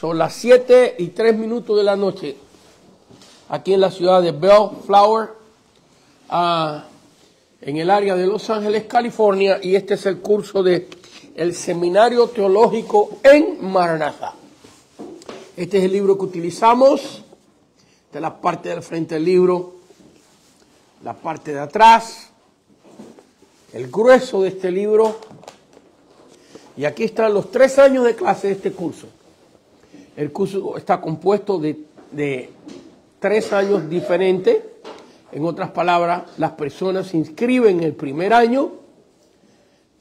Son las 7:03 de la noche, aquí en la ciudad de Bellflower, en el área de Los Ángeles, California, y este es el curso de el Seminario Teológico en Maranatha. Este es el libro que utilizamos, de la parte del frente del libro, la parte de atrás, el grueso de este libro, y aquí están los 3 años de clase de este curso. El curso está compuesto de 3 años diferentes. En otras palabras, las personas se inscriben en el primer año.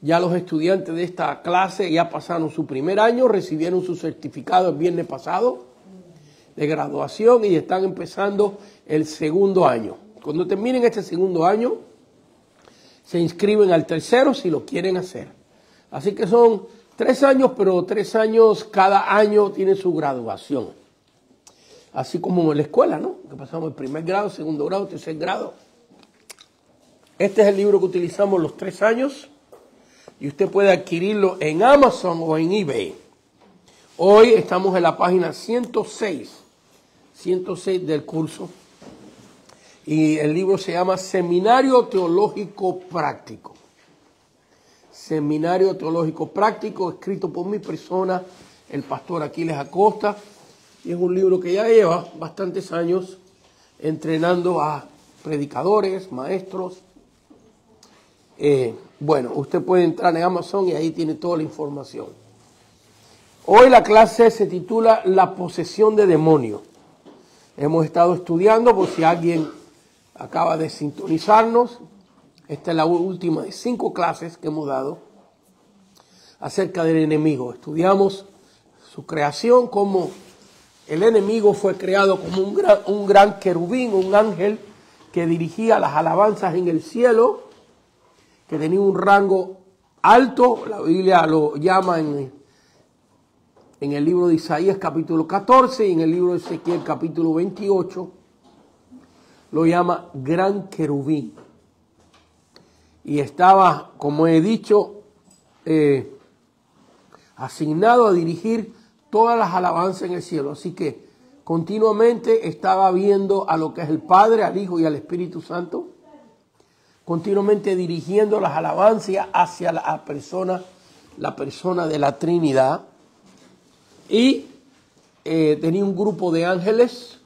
Ya los estudiantes de esta clase ya pasaron su primer año, recibieron su certificado el viernes pasado de graduación y están empezando el segundo año. Cuando terminen este segundo año, se inscriben al tercero si lo quieren hacer. Así que son 3 años, pero 3 años, cada año tiene su graduación. Así como en la escuela, ¿no? Que pasamos el primer grado, segundo grado, tercer grado. Este es el libro que utilizamos los 3 años y usted puede adquirirlo en Amazon o en eBay. Hoy estamos en la página 106 del curso y el libro se llama Seminario Teológico Práctico. Seminario Teológico Práctico, escrito por mi persona, el pastor Aquiles Acosta, y es un libro que ya lleva bastantes años entrenando a predicadores, maestros. Bueno, usted puede entrar en Amazon y ahí tiene toda la información. Hoy la clase se titula La posesión de demonios. Hemos estado estudiando, por si alguien acaba de sintonizarnos, esta es la última de 5 clases que hemos dado acerca del enemigo. Estudiamos su creación, cómo el enemigo fue creado como un gran querubín, un ángel que dirigía las alabanzas en el cielo, que tenía un rango alto. La Biblia lo llama en el libro de Isaías capítulo 14 y en el libro de Ezequiel capítulo 28, lo llama gran querubín. Y estaba, como he dicho, asignado a dirigir todas las alabanzas en el cielo. Así que continuamente estaba viendo a lo que es el Padre, al Hijo y al Espíritu Santo, continuamente dirigiendo las alabanzas hacia la persona de la Trinidad. Y tenía un grupo de ángeles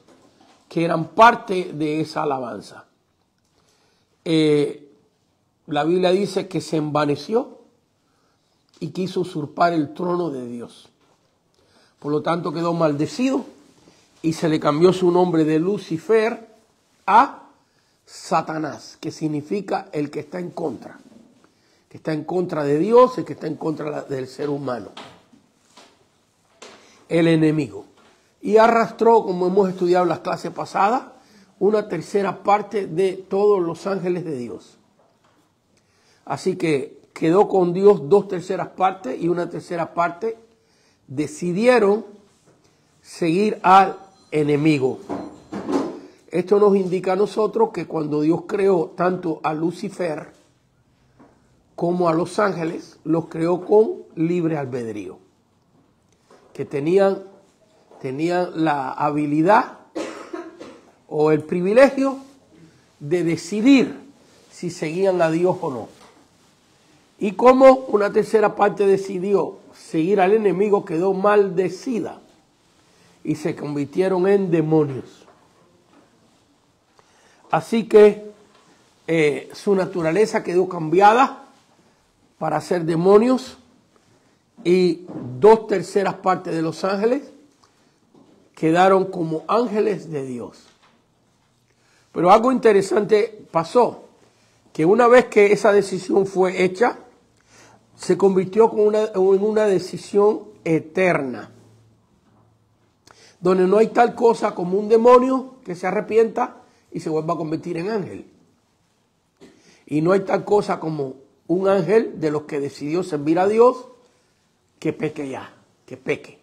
que eran parte de esa alabanza. La Biblia dice que se envaneció y quiso usurpar el trono de Dios. Por lo tanto quedó maldecido y se le cambió su nombre de Lucifer a Satanás, que significa el que está en contra. Que está en contra de Dios, el que está en contra del ser humano. El enemigo. Y arrastró, como hemos estudiado en las clases pasadas, una tercera parte de todos los ángeles de Dios. Así que quedó con Dios 2/3 partes y una tercera parte decidieron seguir al enemigo. Esto nos indica a nosotros que cuando Dios creó tanto a Lucifer como a los ángeles, los creó con libre albedrío. Que tenían la habilidad o el privilegio de decidir si seguían a Dios o no. Y como una tercera parte decidió seguir al enemigo, quedó maldecida y se convirtieron en demonios. Así que su naturaleza quedó cambiada para ser demonios y 2/3 partes de los ángeles quedaron como ángeles de Dios. Pero algo interesante pasó, que una vez que esa decisión fue hecha, se convirtió en una decisión eterna, donde no hay tal cosa como un demonio que se arrepienta y se vuelva a convertir en ángel. Y no hay tal cosa como un ángel de los que decidió servir a Dios que peque ya, que peque.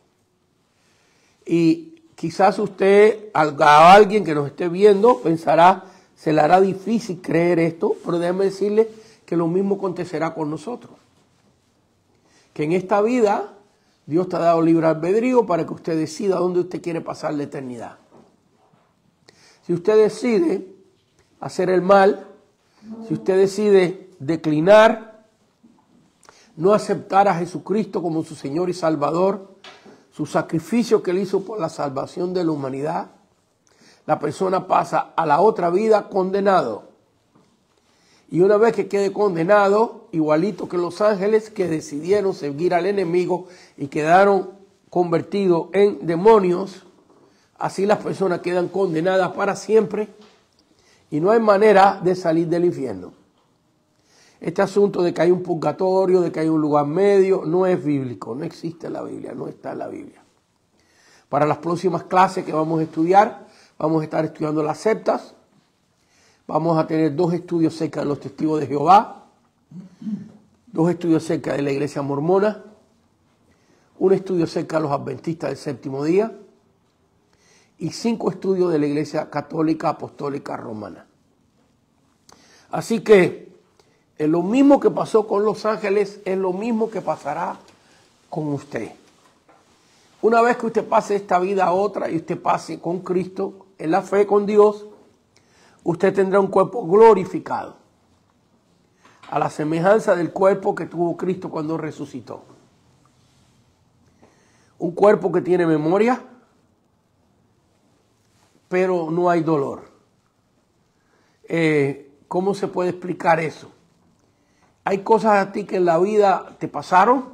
Y quizás usted, a alguien que nos esté viendo, pensará, se le hará difícil creer esto, pero déjeme decirle que lo mismo acontecerá con nosotros. Que en esta vida Dios te ha dado libre albedrío para que usted decida dónde usted quiere pasar la eternidad. Si usted decide hacer el mal, si usted decide declinar, no aceptar a Jesucristo como su Señor y Salvador, su sacrificio que Él hizo por la salvación de la humanidad, la persona pasa a la otra vida condenado. Y una vez que quede condenado, igualito que los ángeles que decidieron seguir al enemigo y quedaron convertidos en demonios, así las personas quedan condenadas para siempre y no hay manera de salir del infierno. Este asunto de que hay un purgatorio, de que hay un lugar medio, no es bíblico, no existe en la Biblia, no está en la Biblia. Para las próximas clases que vamos a estudiar, vamos a estar estudiando las sectas. Vamos a tener 2 estudios acerca de los testigos de Jehová, 2 estudios acerca de la iglesia mormona, un estudio acerca de los adventistas del séptimo día y 5 estudios de la iglesia católica apostólica romana. Así que es lo mismo que pasó con los ángeles, es lo mismo que pasará con usted. Una vez que usted pase esta vida a otra y usted pase con Cristo en la fe con Dios, usted tendrá un cuerpo glorificado, a la semejanza del cuerpo que tuvo Cristo cuando resucitó. Un cuerpo que tiene memoria, pero no hay dolor. ¿Cómo se puede explicar eso? Hay cosas a ti que en la vida te pasaron,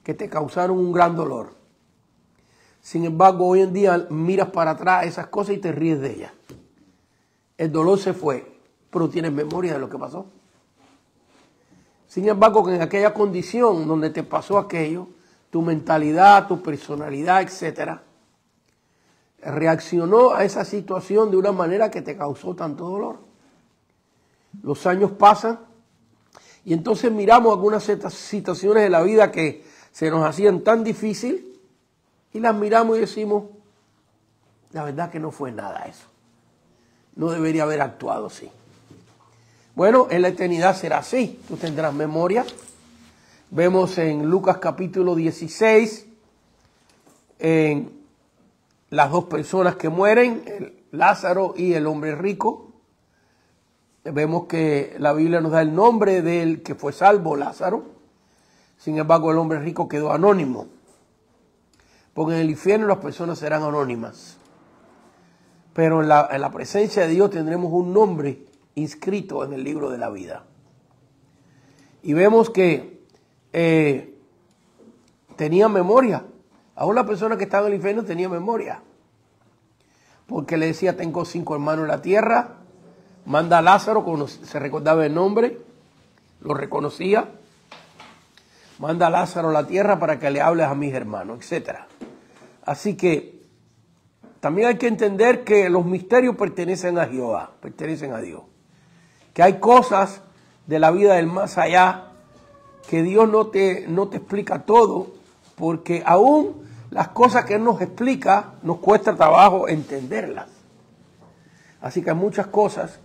que te causaron un gran dolor. Sin embargo, hoy en día miras para atrás esas cosas y te ríes de ellas. El dolor se fue, pero tienes memoria de lo que pasó. Sin embargo, que en aquella condición donde te pasó aquello, tu mentalidad, tu personalidad, etcétera, reaccionó a esa situación de una manera que te causó tanto dolor. Los años pasan y entonces miramos algunas situaciones de la vida que se nos hacían tan difíciles y las miramos y decimos, la verdad que no fue nada eso. No debería haber actuado así. Bueno, en la eternidad será así. Tú tendrás memoria. Vemos en Lucas capítulo 16, en las 2 personas que mueren, Lázaro y el hombre rico. Vemos que la Biblia nos da el nombre del que fue salvo, Lázaro. Sin embargo, el hombre rico quedó anónimo. Porque en el infierno las personas serán anónimas. Pero en la presencia de Dios tendremos un nombre inscrito en el libro de la vida. Y vemos que tenía memoria. Aún la persona que estaba en el infierno tenía memoria. Porque le decía, tengo 5 hermanos en la tierra. Manda a Lázaro, como se recordaba el nombre, lo reconocía. Manda a Lázaro a la tierra para que le hables a mis hermanos, etc. Así que también hay que entender que los misterios pertenecen a Jehová, pertenecen a Dios. Que hay cosas de la vida del más allá que Dios no te explica todo, porque aún las cosas que Él nos explica nos cuesta trabajo entenderlas. Así que hay muchas cosas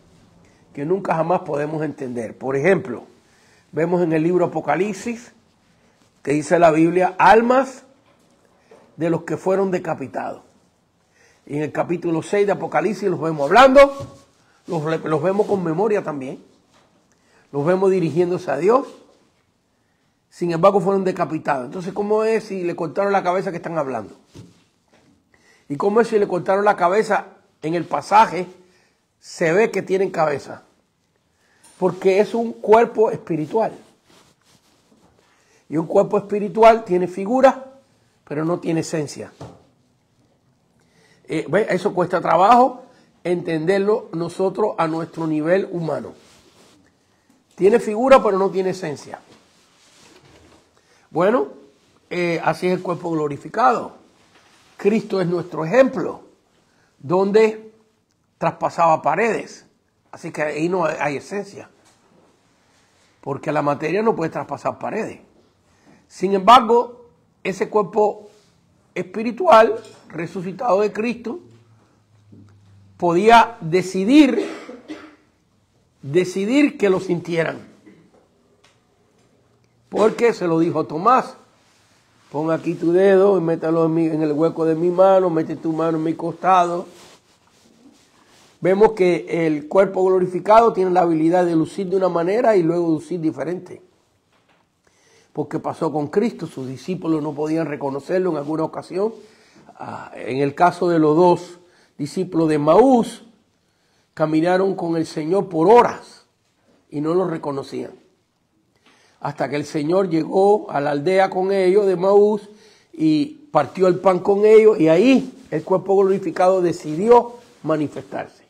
que nunca jamás podemos entender. Por ejemplo, vemos en el libro Apocalipsis que dice la Biblia, almas de los que fueron decapitados. Y en el capítulo 6 de Apocalipsis los vemos hablando, los vemos con memoria también, los vemos dirigiéndose a Dios, sin embargo fueron decapitados. Entonces, ¿cómo es si le cortaron la cabeza que están hablando? ¿Y cómo es si le cortaron la cabeza en el pasaje? Se ve que tienen cabeza, porque es un cuerpo espiritual. Y un cuerpo espiritual tiene figura, pero no tiene esencia. Eso cuesta trabajo entenderlo nosotros a nuestro nivel humano. Tiene figura, pero no tiene esencia. Bueno, así es el cuerpo glorificado. Cristo es nuestro ejemplo, donde traspasaba paredes. Así que ahí no hay esencia, porque la materia no puede traspasar paredes. Sin embargo, ese cuerpo espiritual resucitado de Cristo podía decidir que lo sintieran, porque se lo dijo Tomás, Pon aquí tu dedo y mételo en el hueco de mi mano, mete tu mano en mi costado. Vemos que el cuerpo glorificado tiene la habilidad de lucir de una manera y luego lucir diferente. Porque pasó con Cristo, sus discípulos no podían reconocerlo en alguna ocasión. En el caso de los dos discípulos de Maús, caminaron con el Señor por horas y no lo reconocían. Hasta que el Señor llegó a la aldea con ellos de Maús y partió el pan con ellos, y ahí el cuerpo glorificado decidió manifestarse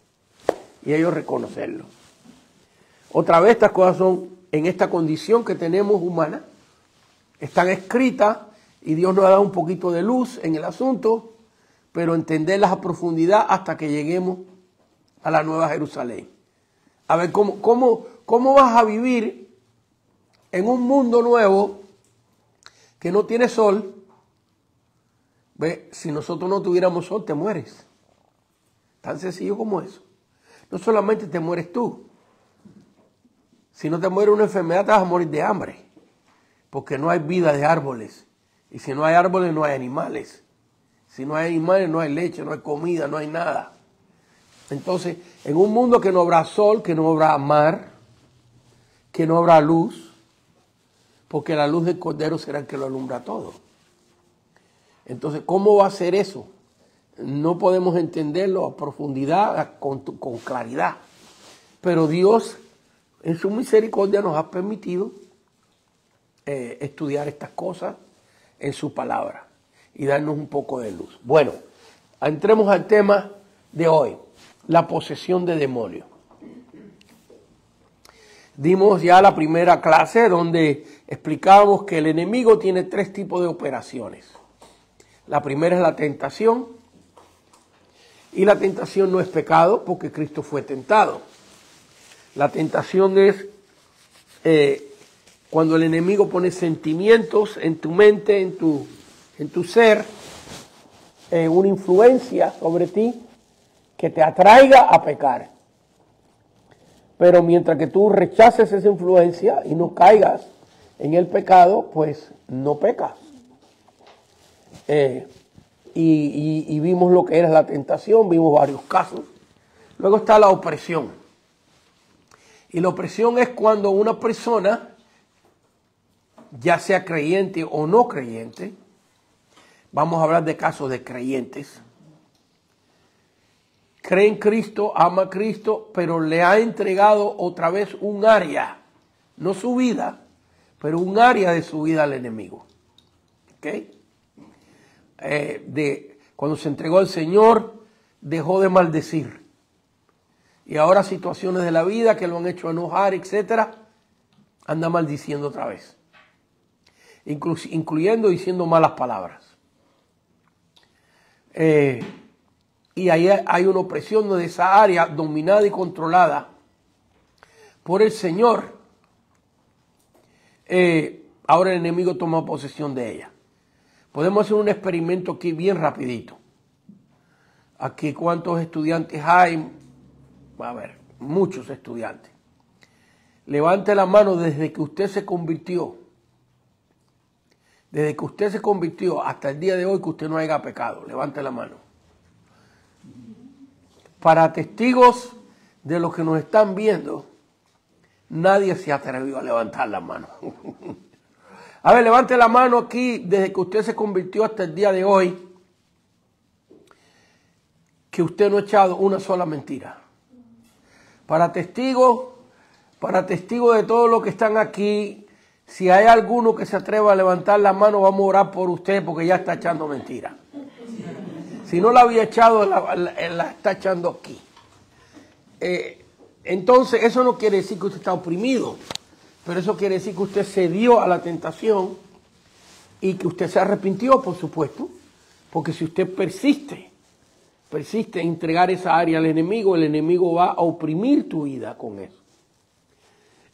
y ellos reconocerlo. Otra vez, estas cosas son en esta condición que tenemos humana, están escritas y Dios nos ha dado un poquito de luz en el asunto, pero entenderlas a profundidad hasta que lleguemos a la Nueva Jerusalén. A ver, ¿cómo vas a vivir en un mundo nuevo que no tiene sol? Ve, si nosotros no tuviéramos sol, te mueres. Tan sencillo como eso. No solamente te mueres tú. Si no te muere una enfermedad, te vas a morir de hambre. Porque no hay vida de árboles. Y si no hay árboles, no hay animales. Si no hay animales, no hay leche, no hay comida, no hay nada. Entonces, en un mundo que no habrá sol, que no habrá mar, que no habrá luz, porque la luz del Cordero será el que lo alumbra todo. Entonces, ¿cómo va a ser eso? No podemos entenderlo a profundidad, con claridad. Pero Dios, en su misericordia, nos ha permitido estudiar estas cosas en su palabra y darnos un poco de luz. Bueno, entremos al tema de hoy, la posesión de demonios. Dimos ya la primera clase donde explicábamos que el enemigo tiene 3 tipos de operaciones. La primera es la tentación, y la tentación no es pecado porque Cristo fue tentado. La tentación es cuando el enemigo pone sentimientos en tu mente, en tu ser, una influencia sobre ti que te atraiga a pecar. Pero mientras que tú rechaces esa influencia y no caigas en el pecado, pues no pecas. Y vimos lo que era la tentación, vimos varios casos. Luego está la opresión. Y la opresión es cuando una persona, ya sea creyente o no creyente, vamos a hablar de casos de creyentes, cree en Cristo, ama a Cristo, pero le ha entregado otra vez un área, no su vida, pero un área de su vida al enemigo. ¿Ok? Cuando se entregó al Señor, dejó de maldecir. Y ahora situaciones de la vida que lo han hecho enojar, etcétera, anda maldiciendo otra vez. Incluyendo diciendo malas palabras. Y ahí hay una opresión de esa área dominada y controlada por el Señor. Ahora el enemigo toma posesión de ella. Podemos hacer un experimento aquí bien rapidito. Aquí, ¿cuántos estudiantes hay? A ver, muchos estudiantes. Levante la mano desde que usted se convirtió. Desde que usted se convirtió hasta el día de hoy que usted no haya pecado. Levante la mano. Para testigos de los que nos están viendo, nadie se atrevió a levantar la mano. A ver, levante la mano aquí desde que usted se convirtió hasta el día de hoy, que usted no ha echado una sola mentira. Para testigos de todos los que están aquí, si hay alguno que se atreva a levantar la mano, vamos a orar por usted porque ya está echando mentiras. Si no la había echado, la está echando aquí. Entonces, eso no quiere decir que usted está oprimido, pero eso quiere decir que usted cedió a la tentación y que usted se arrepintió, por supuesto, porque si usted persiste en entregar esa área al enemigo, el enemigo va a oprimir tu vida con eso.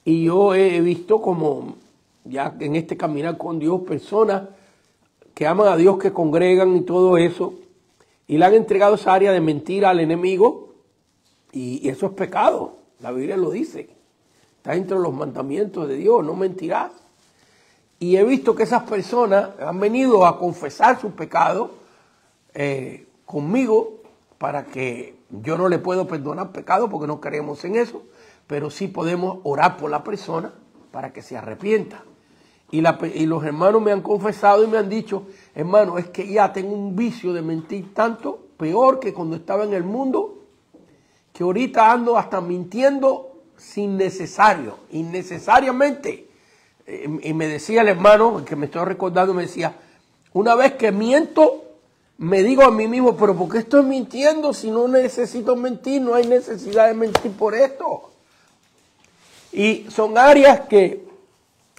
Y yo he visto como, ya en este caminar con Dios, personas que aman a Dios, que congregan y todo eso, y le han entregado esa área de mentira al enemigo, y eso es pecado. La Biblia lo dice. Está entre los mandamientos de Dios, no mentirás. Y he visto que esas personas han venido a confesar sus pecados conmigo, para que yo no le puedo perdonar pecado porque no creemos en eso, pero sí podemos orar por la persona para que se arrepienta. Y los hermanos me han confesado y me han dicho, hermano, es que ya tengo un vicio de mentir tanto, peor que cuando estaba en el mundo, que ahorita ando hasta mintiendo innecesariamente. Y me decía el hermano, que me estoy recordando, me decía, una vez que miento, me digo a mí mismo, pero ¿por qué estoy mintiendo si no necesito mentir? No hay necesidad de mentir por esto. Y son áreas que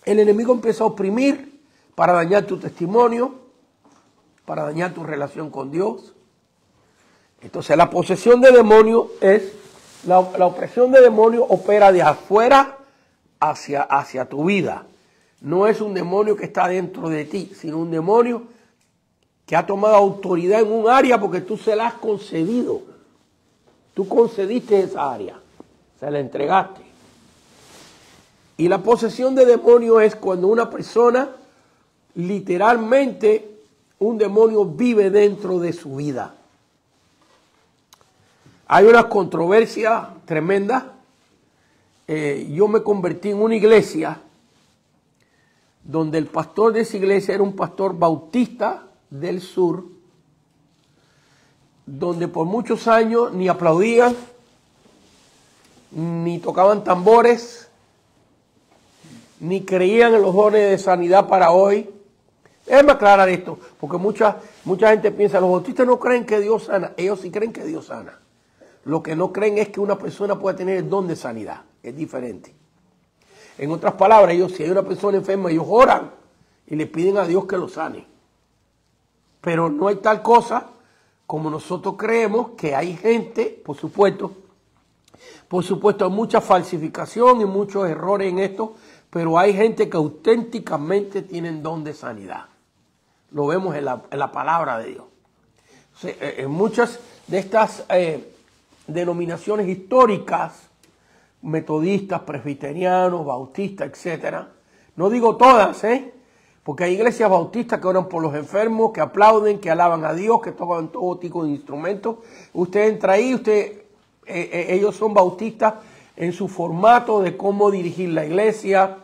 el enemigo empieza a oprimir para dañar tu testimonio, para dañar tu relación con Dios. Entonces la posesión de demonios es, la opresión de demonios opera de afuera hacia tu vida. No es un demonio que está dentro de ti, sino un demonio que ha tomado autoridad en un área porque tú se la has concedido. Tú concediste esa área, se la entregaste. Y la posesión de demonio es cuando una persona, literalmente, un demonio vive dentro de su vida. Hay una controversia tremenda. Yo me convertí en una iglesia donde el pastor de esa iglesia era un pastor bautista del sur, donde por muchos años ni aplaudían, ni tocaban tambores, ni creían en los dones de sanidad para hoy. Déjame aclarar esto, porque mucha gente piensa, los bautistas no creen que Dios sana. Ellos sí creen que Dios sana. Lo que no creen es que una persona pueda tener el don de sanidad. Es diferente. En otras palabras, si hay una persona enferma, ellos oran y le piden a Dios que lo sane. Pero no hay tal cosa como nosotros creemos, que hay gente, por supuesto hay mucha falsificación y muchos errores en esto, pero hay gente que auténticamente tienen don de sanidad. Lo vemos en la palabra de Dios. O sea, en muchas de estas denominaciones históricas, metodistas, presbiterianos, bautistas, etcétera, no digo todas, porque hay iglesias bautistas que oran por los enfermos, que aplauden, que alaban a Dios, que tocan todo tipo de instrumentos. Usted entra ahí, ellos son bautistas en su formato de cómo dirigir la iglesia,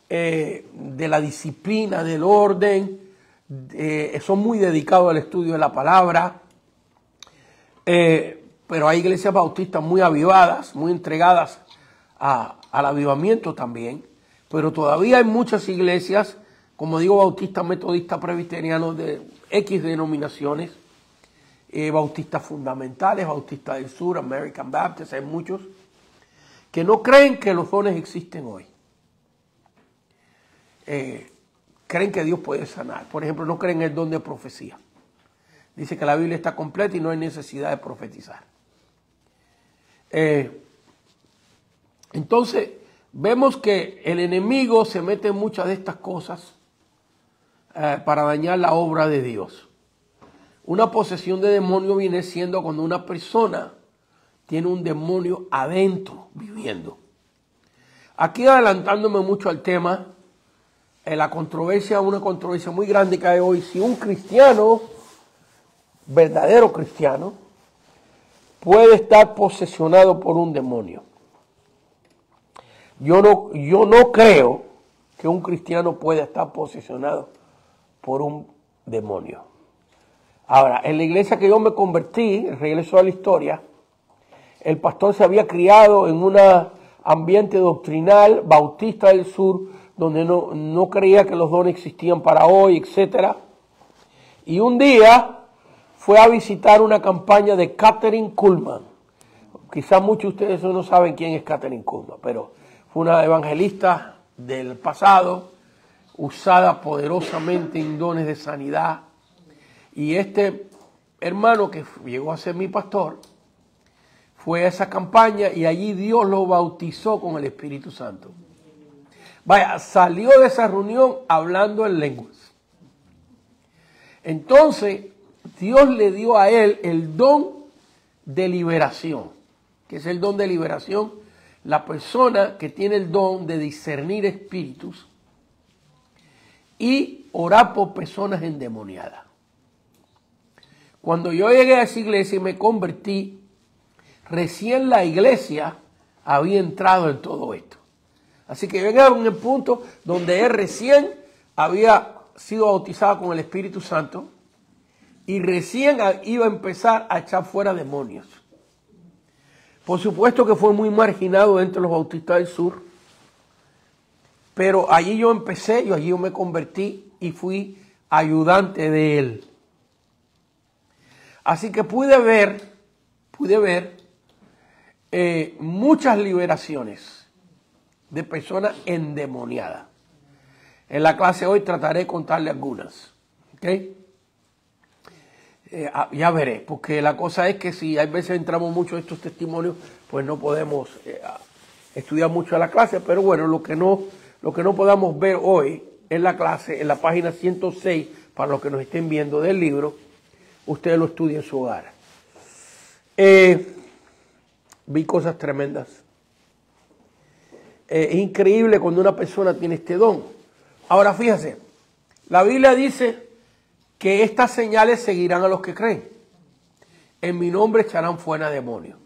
de la disciplina, del orden, son muy dedicados al estudio de la palabra, pero hay iglesias bautistas muy avivadas, muy entregadas al avivamiento también, pero todavía hay muchas iglesias, como digo, bautistas, metodistas, presbiterianos, de X denominaciones, bautistas fundamentales, bautistas del sur, American Baptist, hay muchos que no creen que los dones existen hoy. Creen que Dios puede sanar. Por ejemplo, no creen en el don de profecía. Dice que la Biblia está completa y no hay necesidad de profetizar. Entonces, vemos que el enemigo se mete en muchas de estas cosas para dañar la obra de Dios. Una posesión de demonio viene siendo cuando una persona tiene un demonio adentro viviendo. Aquí adelantándome mucho al tema, una controversia muy grande que hay hoy, si un cristiano, verdadero cristiano, puede estar posesionado por un demonio. Yo no creo que un cristiano pueda estar posesionado por un demonio. Ahora, en la iglesia que yo me convertí, regreso a la historia, el pastor se había criado en un ambiente doctrinal bautista del sur, donde no creía que los dones existían para hoy, etc. Y un día fue a visitar una campaña de Kathryn Kuhlman. Quizás muchos de ustedes no saben quién es Kathryn Kuhlman, pero fue una evangelista del pasado, usada poderosamente en dones de sanidad. Y este hermano que llegó a ser mi pastor, fue a esa campaña y allí Dios lo bautizó con el Espíritu Santo. Vaya, salió de esa reunión hablando en lenguas. Entonces, Dios le dio a él el don de liberación. ¿Qué es el don de liberación? La persona que tiene el don de discernir espíritus y orar por personas endemoniadas. Cuando yo llegué a esa iglesia y me convertí, recién la iglesia había entrado en todo esto. Así que venga en el punto donde él recién había sido bautizado con el Espíritu Santo y recién iba a empezar a echar fuera demonios. Por supuesto que fue muy marginado entre los bautistas del sur, pero allí yo empecé, allí yo me convertí y fui ayudante de él. Así que pude ver muchas liberaciones de personas endemoniadas. En la clase hoy trataré de contarle algunas. ¿Okay? Ya veré, porque la cosa es que si hay veces entramos mucho en estos testimonios, pues no podemos estudiar mucho a la clase, pero bueno, lo que no podamos ver hoy en la clase, en la página 106, para los que nos estén viendo del libro, ustedes lo estudien en su hogar. Vi cosas tremendas. Es increíble cuando una persona tiene este don. Ahora fíjese, la Biblia dice que estas señales seguirán a los que creen. En mi nombre echarán fuera demonios.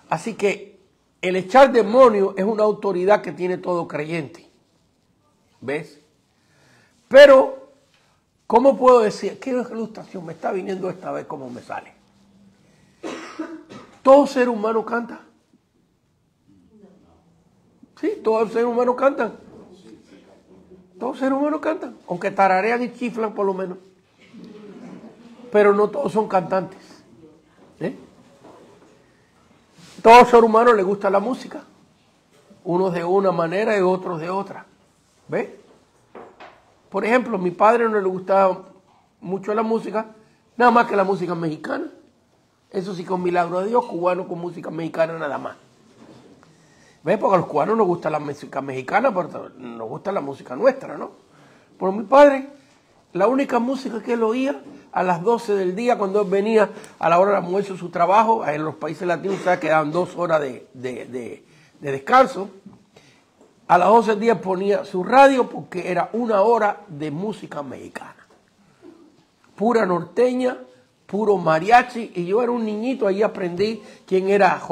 Así que el echar demonios es una autoridad que tiene todo creyente. ¿Ves? Pero, ¿cómo puedo decir? ¿Qué ilustración me está viniendo esta vez? ¿Cómo me sale? ¿Todo ser humano canta? Sí, todos los seres humanos cantan. Todos los seres humanos cantan, aunque tararean y chiflan por lo menos. Pero no todos son cantantes. Todos ser humanos les gusta la música. Unos de una manera y otros de otra. ¿Ves? Por ejemplo, a mi padre no le gustaba mucho la música, nada más que la música mexicana. Eso sí, con milagro de Dios, cubano con música mexicana nada más. ¿Ves? Porque a los cubanos nos gusta la música mexicana, pero nos gusta la música nuestra, ¿no? Por mi padre, la única música que él oía a las 12 del día, cuando él venía a la hora del almuerzo, su trabajo, en los países latinos, o sea, que daban 2 horas de descanso. A las 12 del día ponía su radio porque era 1 hora de música mexicana. Pura norteña, puro mariachi, y yo era un niñito, ahí aprendí quién era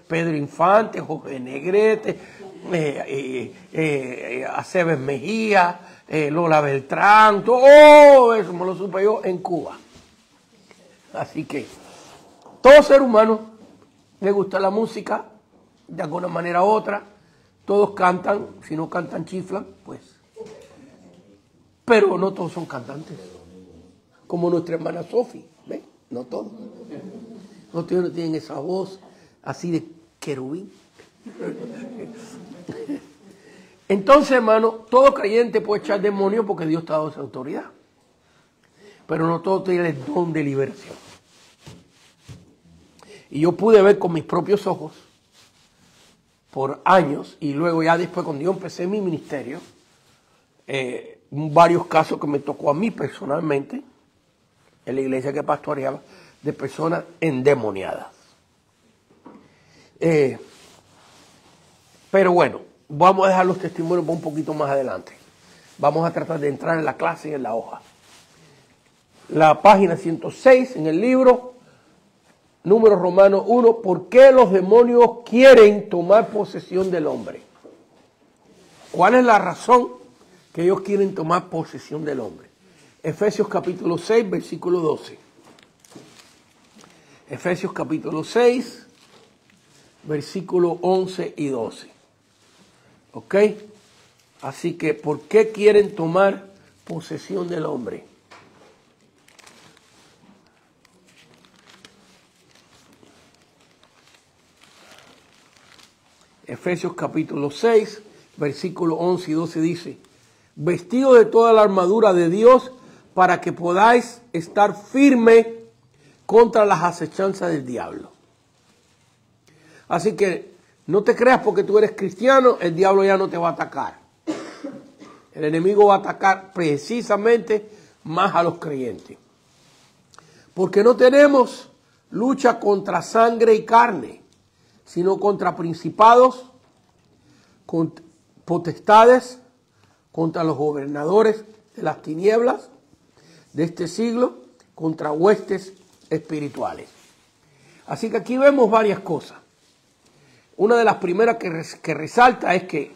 Pedro Infante, Jorge Negrete, Aceves Mejía, Lola Beltrán, todo eso me lo supe yo en Cuba. Así que todo ser humano le gusta la música, de alguna manera u otra, todos cantan, si no cantan chiflan, pues. Pero no todos son cantantes, como nuestra hermana Sofi, ¿ves? No todos. No tienen esa voz así de querubín. Entonces, hermano, todo creyente puede echar demonios porque Dios te ha dado esa autoridad. Pero no todo tiene el don de liberación. Y yo pude ver con mis propios ojos por años, y luego ya después cuando yo empecé mi ministerio, varios casos que me tocó a mí personalmente, en la iglesia que pastoreaba, de personas endemoniadas. Pero bueno, vamos a dejar los testimonios para un poquito más adelante. Vamos a tratar de entrar en la clase y en la hoja. La página 106 en el libro, número romano 1, ¿por qué los demonios quieren tomar posesión del hombre? ¿Cuál es la razón que ellos quieren tomar posesión del hombre? Efesios capítulo 6, versículo 12. Efesios capítulo 6, versículo 11 y 12. ¿Ok? Así que, ¿por qué quieren tomar posesión del hombre? Efesios capítulo 6, versículo 11 y 12 dice, vestido de toda la armadura de Dios para que podáis estar firme contra las acechanzas del diablo. Así que no te creas porque tú eres cristiano, el diablo ya no te va a atacar. El enemigo va a atacar precisamente más a los creyentes. Porque no tenemos lucha contra sangre y carne, sino contra principados, contra potestades, contra los gobernadores de las tinieblas de este siglo contra huestes espirituales. Así que aquí vemos varias cosas. Una de las primeras que resalta es que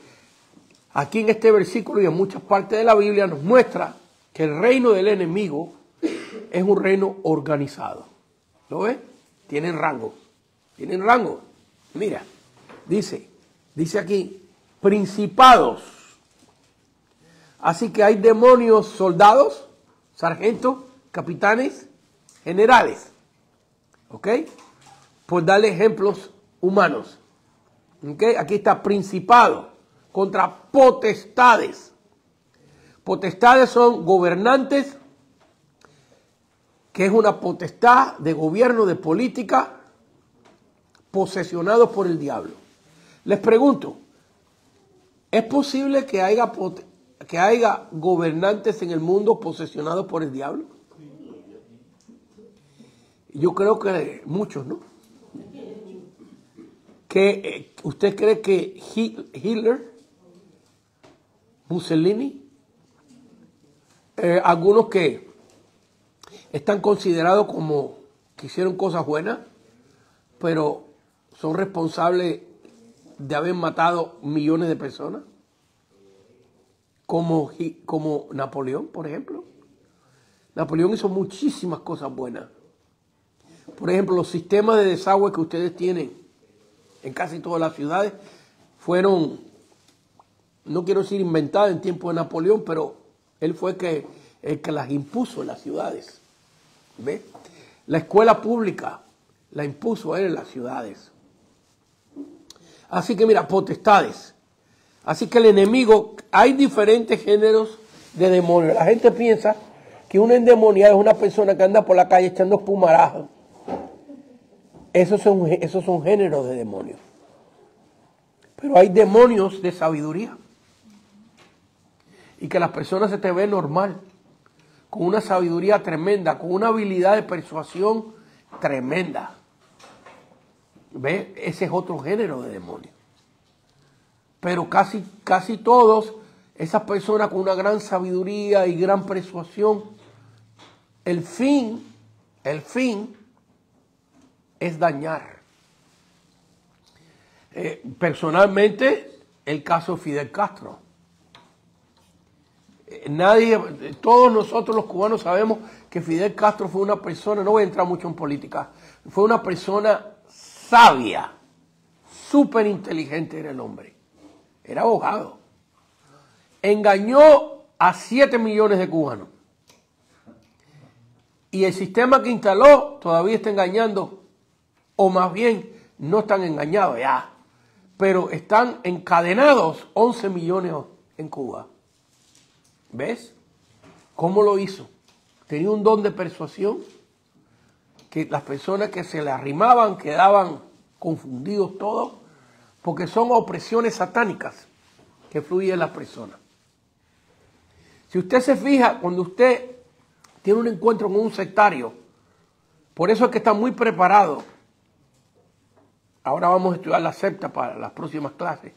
aquí en este versículo y en muchas partes de la Biblia nos muestra que el reino del enemigo es un reino organizado. ¿Lo ves? Tienen rango. Tienen rango. Mira, dice aquí, principados. Así que hay demonios, soldados, sargentos, capitanes, generales. ¿Ok? Por darle ejemplos humanos. ¿Ok? Aquí está principado contra potestades. Potestades son gobernantes, que es una potestad de gobierno, de política, posesionados por el diablo. Les pregunto, ¿es posible que haya gobernantes en el mundo posesionados por el diablo? Yo creo que muchos, ¿no? ¿Usted cree que Hitler, Mussolini, algunos que están considerados como que hicieron cosas buenas, pero son responsables de haber matado millones de personas? Como Napoleón, por ejemplo. Napoleón hizo muchísimas cosas buenas. Por ejemplo, los sistemas de desagüe que ustedes tienen en casi todas las ciudades fueron, no quiero decir inventados en tiempo de Napoleón, pero él fue el que las impuso en las ciudades. ¿Ve? La escuela pública la impuso él en las ciudades. Así que mira, potestades. Así que el enemigo, hay diferentes géneros de demonios. La gente piensa que un endemoniado es una persona que anda por la calle echando espumarajo. Esos son géneros de demonios. Pero hay demonios de sabiduría. Y que las personas se te ven normal, con una sabiduría tremenda, con una habilidad de persuasión tremenda. ¿Ves? Ese es otro género de demonios. Pero casi todos, esas personas con una gran sabiduría y gran persuasión, el fin es dañar. Personalmente, el caso de Fidel Castro. Todos nosotros los cubanos sabemos que Fidel Castro fue una persona, no voy a entrar mucho en política, fue una persona sabia, súper inteligente era el hombre, era abogado. Engañó a 7 millones de cubanos. Y el sistema que instaló todavía está engañando, o más bien no están engañados ya, pero están encadenados 11 millones en Cuba. ¿Ves? ¿Cómo lo hizo? Tenía un don de persuasión que las personas que se le arrimaban quedaban confundidos todos, porque son opresiones satánicas que fluyen en las personas. Si usted se fija, cuando usted tiene un encuentro con un sectario, por eso es que está muy preparado. Ahora vamos a estudiar la secta para las próximas clases.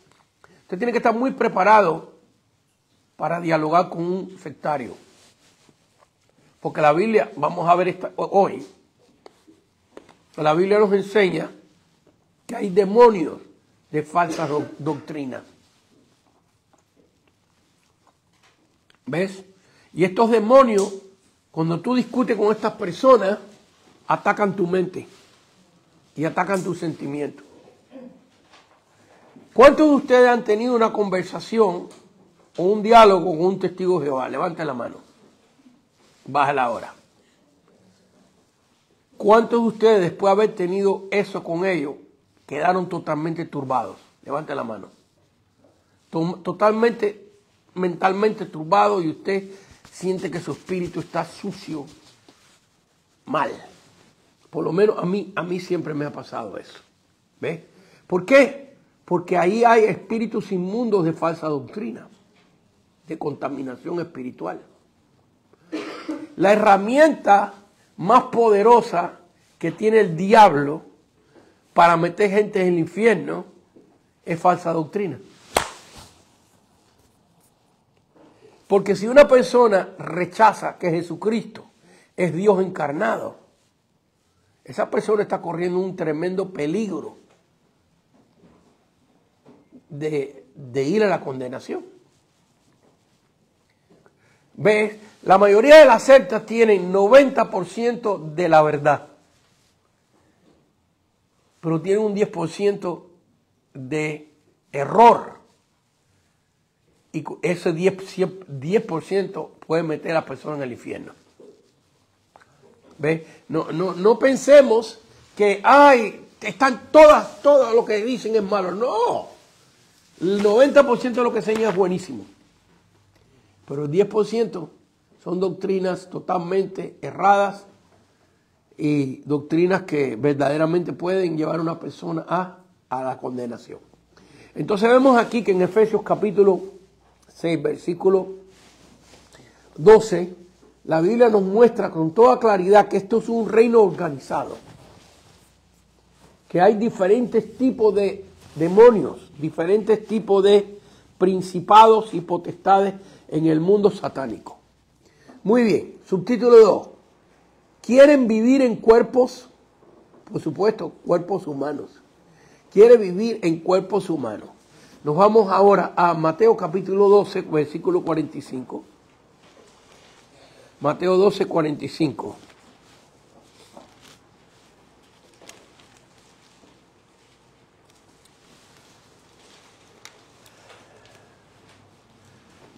Usted tiene que estar muy preparado para dialogar con un sectario. Porque la Biblia, vamos a ver hoy, la Biblia nos enseña que hay demonios de falsas doctrinas. ¿Ves? Y estos demonios, cuando tú discutes con estas personas, atacan tu mente y atacan tus sentimientos. ¿Cuántos de ustedes han tenido una conversación o un diálogo con un testigo de Jehová? Levanten la mano. Bájala ahora. ¿Cuántos de ustedes, después de haber tenido eso con ellos, quedaron totalmente turbados? Levanten la mano. Totalmente, mentalmente turbados, y usted siente que su espíritu está sucio, mal. Por lo menos a mí siempre me ha pasado eso. ¿Ves? ¿Por qué? Porque ahí hay espíritus inmundos de falsa doctrina, de contaminación espiritual. La herramienta más poderosa que tiene el diablo para meter gente en el infierno es falsa doctrina. Porque si una persona rechaza que Jesucristo es Dios encarnado, esa persona está corriendo un tremendo peligro de ir a la condenación. ¿Ves? La mayoría de las sectas tienen 90% de la verdad, pero tienen un 10% de error. Y ese 10% puede meter a la persona en el infierno. ¿Ves? No pensemos que están todo lo que dicen es malo. No. El 90% de lo que enseña es buenísimo. Pero el 10% son doctrinas totalmente erradas y doctrinas que verdaderamente pueden llevar a una persona a la condenación. Entonces vemos aquí que en Efesios capítulo 6, versículo 12, la Biblia nos muestra con toda claridad que esto es un reino organizado, que hay diferentes tipos de demonios, diferentes tipos de principados y potestades en el mundo satánico. Muy bien, subtítulo 2. ¿Quieren vivir en cuerpos? Por supuesto, cuerpos humanos. Quiere vivir en cuerpos humanos. Nos vamos ahora a Mateo capítulo 12, versículo 45. Mateo 12, 45.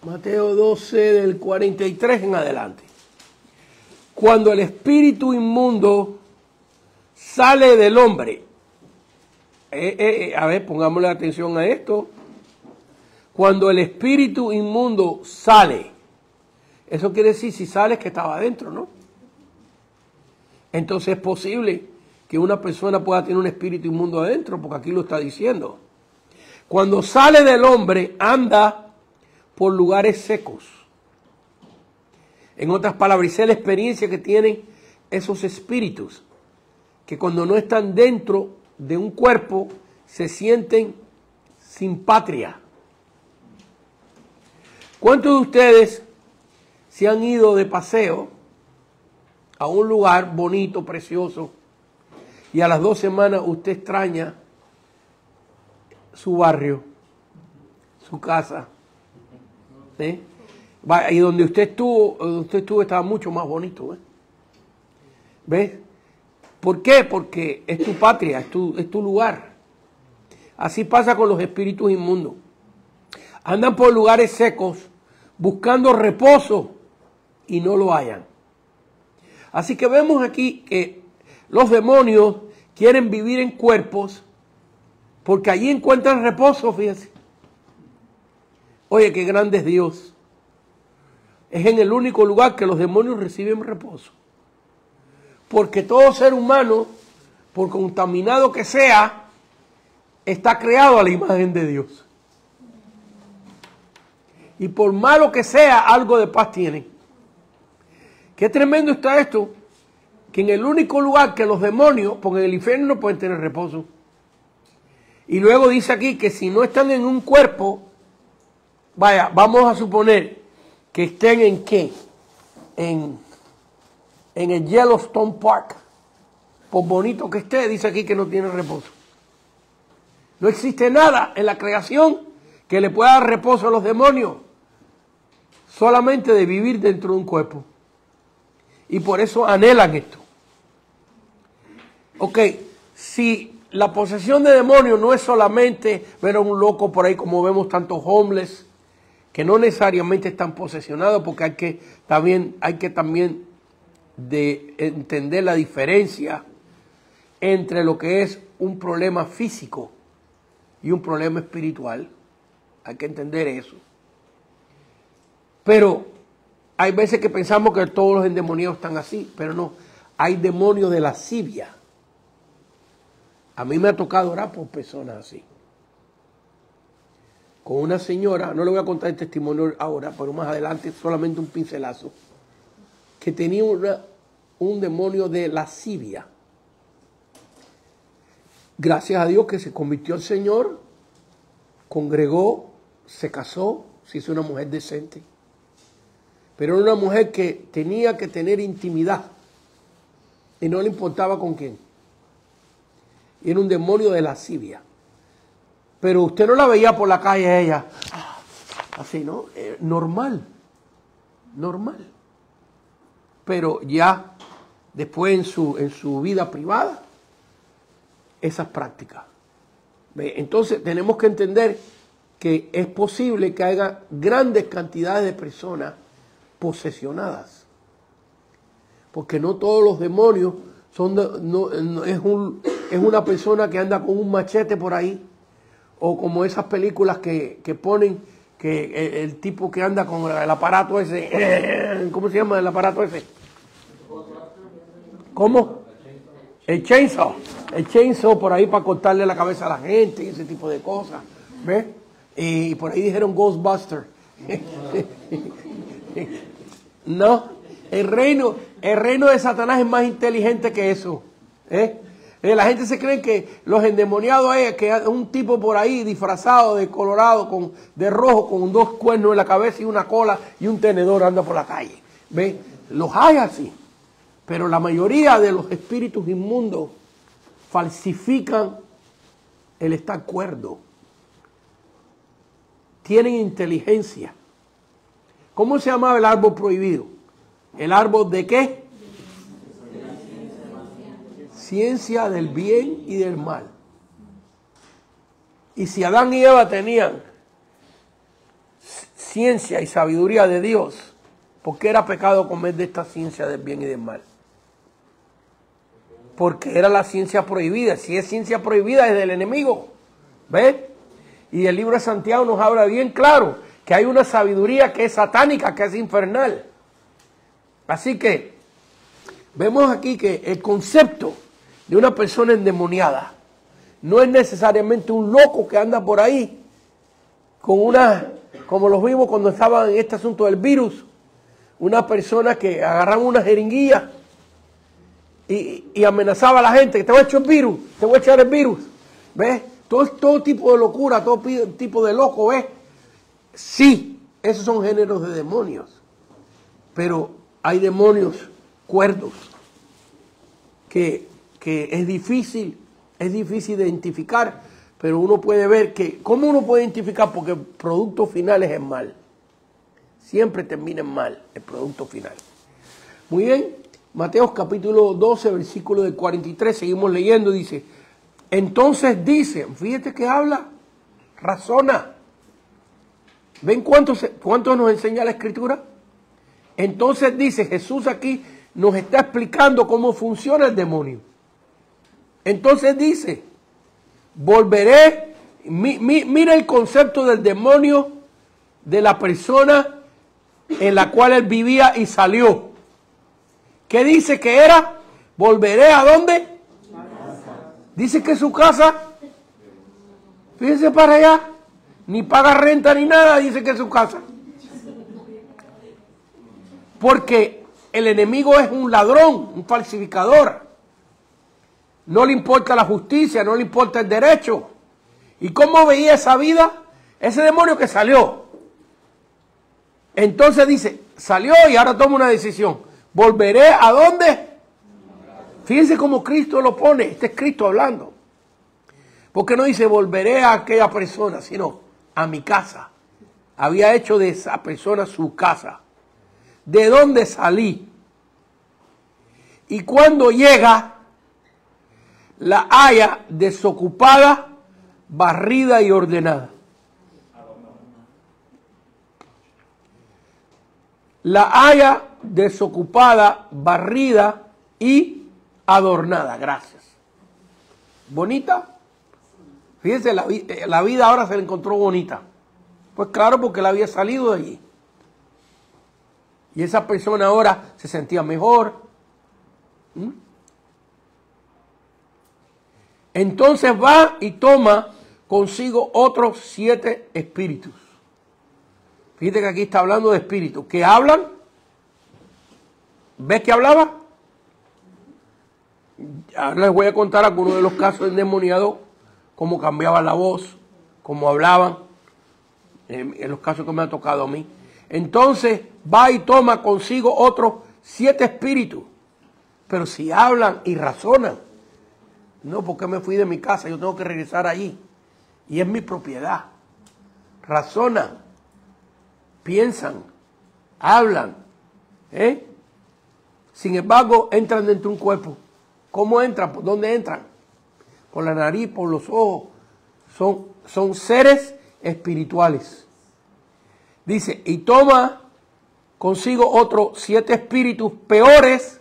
Mateo 12, del 43 en adelante. Cuando el espíritu inmundo sale del hombre. A ver, pongámosle atención a esto. Cuando el espíritu inmundo sale. Eso quiere decir, si sale es que estaba adentro, ¿no? Entonces es posible que una persona pueda tener un espíritu inmundo adentro, porque aquí lo está diciendo. Cuando sale del hombre, anda por lugares secos. En otras palabras, esa es la experiencia que tienen esos espíritus, que cuando no están dentro de un cuerpo, se sienten sin patria. ¿Cuántos de ustedes se han ido de paseo a un lugar bonito, precioso, y a las 2 semanas usted extraña su barrio, su casa? ¿Sí? Y donde usted estuvo estaba mucho más bonito, ¿eh? ¿Ves? ¿Por qué? Porque es tu patria, es tu lugar. Así pasa con los espíritus inmundos. Andan por lugares secos buscando reposo y no lo hallan. Así que vemos aquí que los demonios quieren vivir en cuerpos porque allí encuentran reposo, fíjense. Oye, qué grande es Dios. Es en el único lugar que los demonios reciben reposo. Porque todo ser humano, por contaminado que sea, está creado a la imagen de Dios. Y por malo que sea, algo de paz tiene. Qué tremendo está esto, que en el único lugar que los demonios, porque en el infierno no pueden tener reposo. Y luego dice aquí que si no están en un cuerpo, vaya, vamos a suponer que estén en ¿qué? En el Yellowstone Park. Por bonito que esté, dice aquí que no tiene reposo. No existe nada en la creación que le pueda dar reposo a los demonios. Solamente de vivir dentro de un cuerpo. Y por eso anhelan esto. Ok, si la posesión de demonios no es solamente ver a un loco por ahí como vemos tantos homeless, que no necesariamente están posesionados, porque hay que también de entender la diferencia entre lo que es un problema físico y un problema espiritual. Hay que entender eso. Pero hay veces que pensamos que todos los endemoniados están así, pero no. Hay demonios de lascivia. A mí me ha tocado orar por personas así. Con una señora, no le voy a contar el testimonio ahora, pero más adelante solamente un pincelazo, que tenía un demonio de lascivia. Gracias a Dios que se convirtió al Señor, congregó, se casó, se hizo una mujer decente. pero era una mujer que tenía que tener intimidad y no le importaba con quién. Y era un demonio de lascivia. Pero usted no la veía por la calle ella, así, ¿no? Normal. Pero ya después en su vida privada, esas prácticas. Entonces tenemos que entender que es posible que haya grandes cantidades de personas posesionadas. Porque no todos los demonios es una persona que anda con un machete por ahí, o como esas películas que ponen que el tipo que anda con el aparato ese, ¿cómo se llama el aparato ese? ¿Cómo? El chainsaw por ahí para cortarle la cabeza a la gente y ese tipo de cosas, ¿ves? Y por ahí dijeron Ghostbuster. No, el reino de Satanás es más inteligente que eso, ¿eh? La gente se cree que los endemoniados es que un tipo por ahí disfrazado de colorado, de rojo, con 2 cuernos en la cabeza y una cola y un tenedor anda por la calle. ¿Ve? Los hay así. Pero la mayoría de los espíritus inmundos falsifican el estar cuerdo. Tienen inteligencia. ¿Cómo se llamaba el árbol prohibido? ¿El árbol de qué? Ciencia del bien y del mal. Y si Adán y Eva tenían ciencia y sabiduría de Dios, ¿por qué era pecado comer de esta ciencia del bien y del mal? Porque era la ciencia prohibida. Si es ciencia prohibida, es del enemigo. ¿Ves? Y el libro de Santiago nos habla bien claro que hay una sabiduría que es satánica, que es infernal. Así que vemos aquí que el concepto de una persona endemoniada no es necesariamente un loco que anda por ahí con como los vimos cuando estaban en este asunto del virus, una persona que agarraba una jeringuilla y amenazaba a la gente, que te voy a echar el virus, te voy a echar el virus. ¿Ves? Todo tipo de locura, todo tipo de loco, ¿ves? Sí, esos son géneros de demonios, pero hay demonios cuerdos que es difícil identificar, pero uno puede ver que, ¿cómo uno puede identificar? Porque el producto final es el mal. Siempre termina en mal el producto final. Muy bien, Mateo capítulo 12, versículo del 43, seguimos leyendo, dice, entonces dice, fíjate que habla, razona. ¿Ven cuánto nos enseña la Escritura? Entonces dice, Jesús aquí nos está explicando cómo funciona el demonio. Entonces dice, volveré, mira el concepto del demonio de la persona en la cual él vivía y salió. ¿Qué dice que era? Volveré ¿a dónde? Dice que su casa, fíjense para allá, ni paga renta ni nada, dice que es su casa. Porque el enemigo es un ladrón, un falsificador. No le importa la justicia, no le importa el derecho. ¿Y cómo veía esa vida? Ese demonio que salió. Entonces dice, salió y ahora toma una decisión. ¿Volveré a dónde? Fíjense cómo Cristo lo pone. Este es Cristo hablando. Porque no dice volveré a aquella persona, sino a mi casa. Había hecho de esa persona su casa. ¿De dónde salí? Y cuando llega, la haya desocupada, barrida y ordenada. La haya desocupada, barrida y adornada. Gracias. ¿Bonita? Fíjense, la vida ahora se la encontró bonita. Pues claro, porque la había salido de allí. Y esa persona ahora se sentía mejor. Entonces va y toma consigo otros 7 espíritus. Fíjate que aquí está hablando de espíritus que hablan. ¿Ves que hablaba? Ahora les voy a contar algunos de los casos endemoniados, cómo cambiaban la voz, cómo hablaban, en los casos que me ha tocado a mí. Entonces va y toma consigo otros 7 espíritus. Pero si hablan y razonan, no, porque me fui de mi casa, yo tengo que regresar allí. Y es mi propiedad. Razonan, piensan, hablan. Sin embargo, entran dentro de un cuerpo. ¿Cómo entran? ¿Por dónde entran? Por la nariz, por los ojos. Son seres espirituales. Dice, y toma consigo otros 7 espíritus peores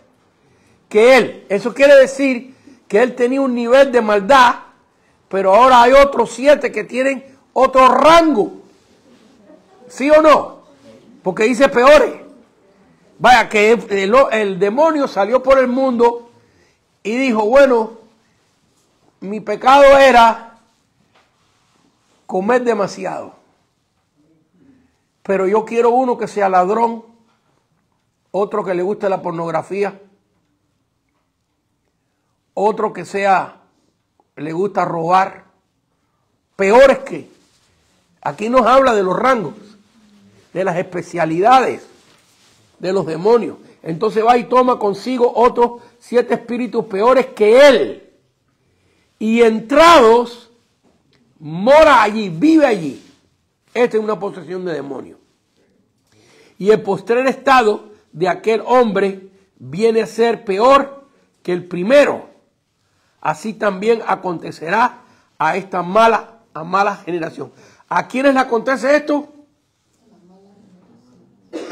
que él. Eso quiere decir que él tenía un nivel de maldad, pero ahora hay otros 7 que tienen otro rango. ¿Sí o no? Porque dice peores. Vaya, que el demonio salió por el mundo y dijo, bueno, mi pecado era comer demasiado. Pero yo quiero uno que sea ladrón, otro que le guste la pornografía, otro que le gusta robar. Peores que. Aquí nos habla de los rangos, de las especialidades de los demonios. Entonces va y toma consigo otros 7 espíritus peores que él. Y entrados, mora allí, vive allí. Esta es una posesión de demonio. Y el postrer estado de aquel hombre viene a ser peor que el primero. Así también acontecerá a esta mala generación. ¿A quiénes le acontece esto?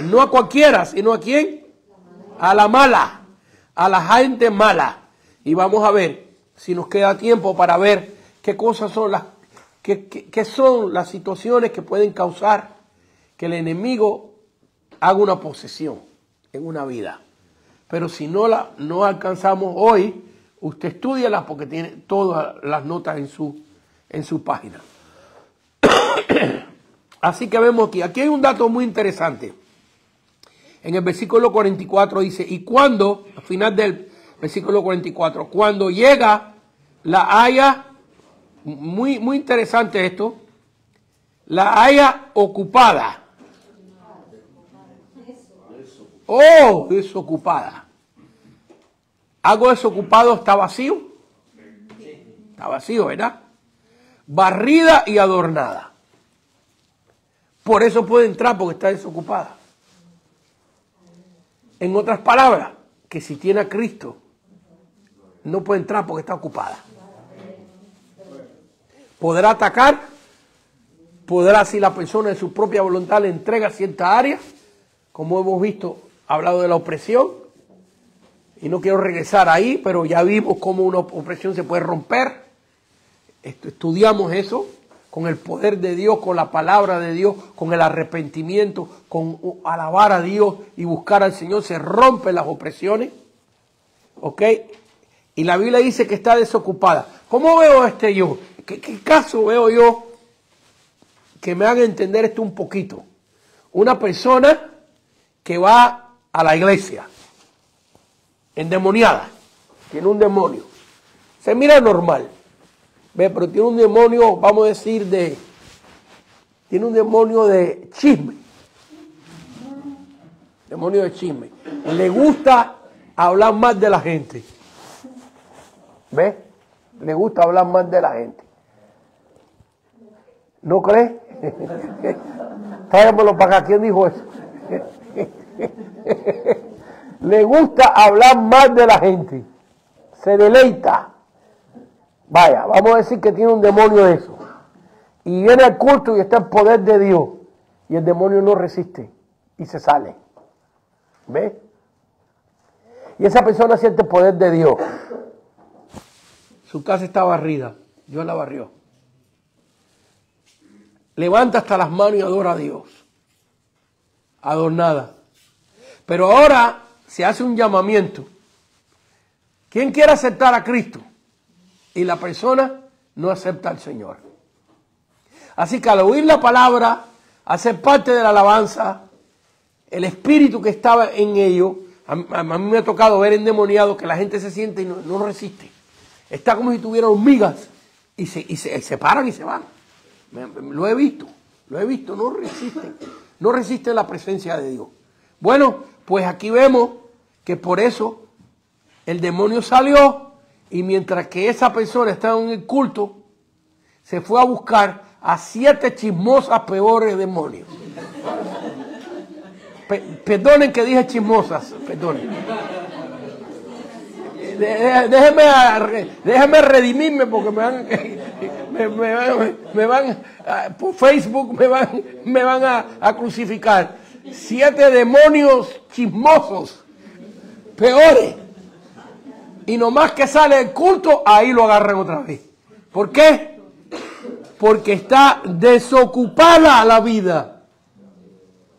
No a cualquiera, sino a quién? A la mala, a la gente mala. Y vamos a ver si nos queda tiempo para ver qué cosas son qué son las situaciones que pueden causar que el enemigo haga una posesión en una vida. Pero si no alcanzamos hoy, usted estúdiala porque tiene todas las notas en su página. Así que vemos aquí hay un dato muy interesante. En el versículo 44 dice, y cuando, al final del versículo 44, cuando llega la haya, muy interesante esto, la haya ocupada. Oh, desocupada. Algo desocupado está vacío. Está vacío, ¿verdad? Barrida y adornada. Por eso puede entrar porque está desocupada. En otras palabras, que si tiene a Cristo, no puede entrar porque está ocupada. Podrá atacar, podrá, si la persona en su propia voluntad le entrega cierta área, como hemos visto, hablado de la opresión, y no quiero regresar ahí, pero ya vimos cómo una opresión se puede romper. Estudiamos eso con el poder de Dios, con la palabra de Dios, con el arrepentimiento, con alabar a Dios y buscar al Señor, se rompen las opresiones. ¿Ok? Y la Biblia dice que está desocupada. ¿Cómo veo yo? ¿Qué caso veo yo que me haga entender esto un poquito? Una persona que va a la iglesia, endemoniada, tiene un demonio. Se mira normal. Ve, pero tiene un demonio, vamos a decir, tiene un demonio de chisme. Demonio de chisme. Le gusta hablar más de la gente. ¿Ves? Le gusta hablar más de la gente. ¿No crees? Tráigamelo para acá. ¿Quién dijo eso? Le gusta hablar más de la gente. Se deleita. Vaya, vamos a decir que tiene un demonio de eso. Y viene al culto y está el poder de Dios. Y el demonio no resiste. Y se sale. ¿Ves? Y esa persona siente el poder de Dios. Su casa está barrida. Dios la barrió. Levanta hasta las manos y adora a Dios. Adornada. Pero ahora se hace un llamamiento. ¿Quién quiere aceptar a Cristo? Y la persona no acepta al Señor. Así que al oír la palabra, hacer parte de la alabanza, el espíritu que estaba en ellos, a mí me ha tocado ver endemoniados que la gente se siente y no resiste. Está como si tuviera hormigas y se paran y se van. Lo he visto, no resisten. no resisten la presencia de Dios. Bueno, pues aquí vemos que por eso el demonio salió y mientras que esa persona estaba en el culto, se fue a buscar a 7 chismosas peores demonios. Perdonen que dije chismosas, perdonen. Déjeme redimirme porque me van por Facebook me van a crucificar. 7 demonios chismosos, peores. Y nomás que sale el culto, ahí lo agarran otra vez. ¿Por qué? Porque está desocupada la vida.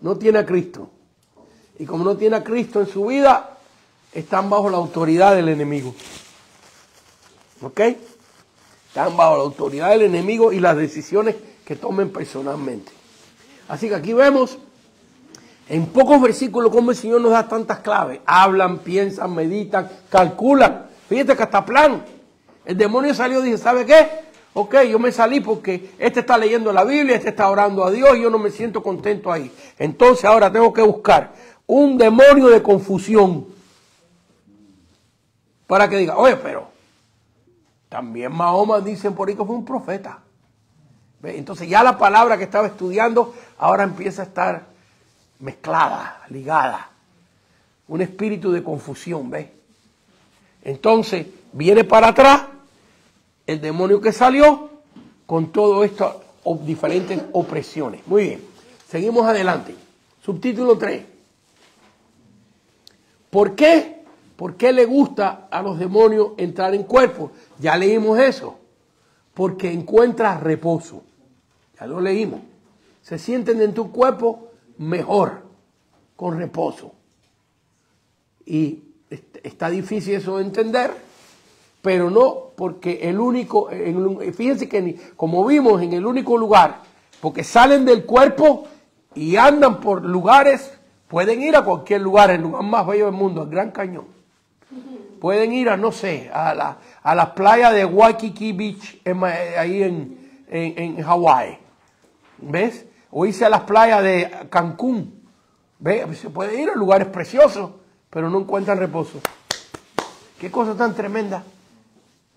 No tiene a Cristo. Y como no tiene a Cristo en su vida, están bajo la autoridad del enemigo. ¿Ok? Están bajo la autoridad del enemigo y las decisiones que tomen personalmente. Así que aquí vemos en pocos versículos cómo el Señor nos da tantas claves. Hablan, piensan, meditan, calculan. Fíjate que hasta plan. El demonio salió y dice, ¿sabe qué? Ok, yo me salí porque este está leyendo la Biblia, este está orando a Dios y yo no me siento contento ahí. Entonces ahora tengo que buscar un demonio de confusión para que diga, oye, pero también Mahoma dicen por ahí que fue un profeta. ¿Ve? Entonces ya la palabra que estaba estudiando ahora empieza a estar mezclada, ligada. Un espíritu de confusión, ¿ves? Entonces viene para atrás el demonio que salió con todo esto, diferentes opresiones. Muy bien, seguimos adelante. Subtítulo 3. ¿Por qué? ¿Por qué le gusta a los demonios entrar en cuerpos? Ya leímos eso. Porque encuentras reposo. Ya lo leímos. Se sienten en tu cuerpo mejor, con reposo. Y está difícil eso de entender, pero no porque el único, fíjense que como vimos en el único lugar, porque salen del cuerpo y andan por lugares, pueden ir a cualquier lugar, el lugar más bello del mundo, el Gran Cañón. Pueden ir a, no sé, a las playas de Waikiki Beach, ahí en Hawái. ¿Ves? O irse a las playas de Cancún. ¿Ves? Se puede ir a lugares preciosos, pero no encuentran reposo. Qué cosa tan tremenda.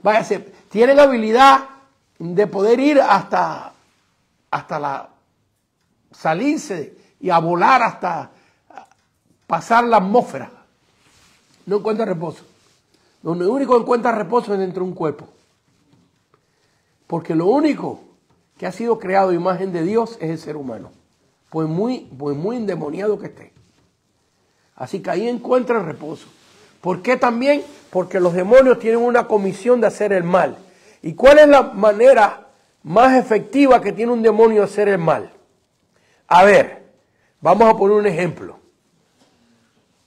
Váyase, tienen habilidad de poder ir hasta salirse y a volar hasta pasar la atmósfera. No encuentra reposo. Donde lo único que encuentra reposo es dentro de un cuerpo. Porque lo único que ha sido creado a imagen de Dios es el ser humano. Pues muy endemoniado que esté. Así que ahí encuentra reposo. ¿Por qué también? Porque los demonios tienen una comisión de hacer el mal. ¿Y cuál es la manera más efectiva que tiene un demonio de hacer el mal? A ver, vamos a poner un ejemplo.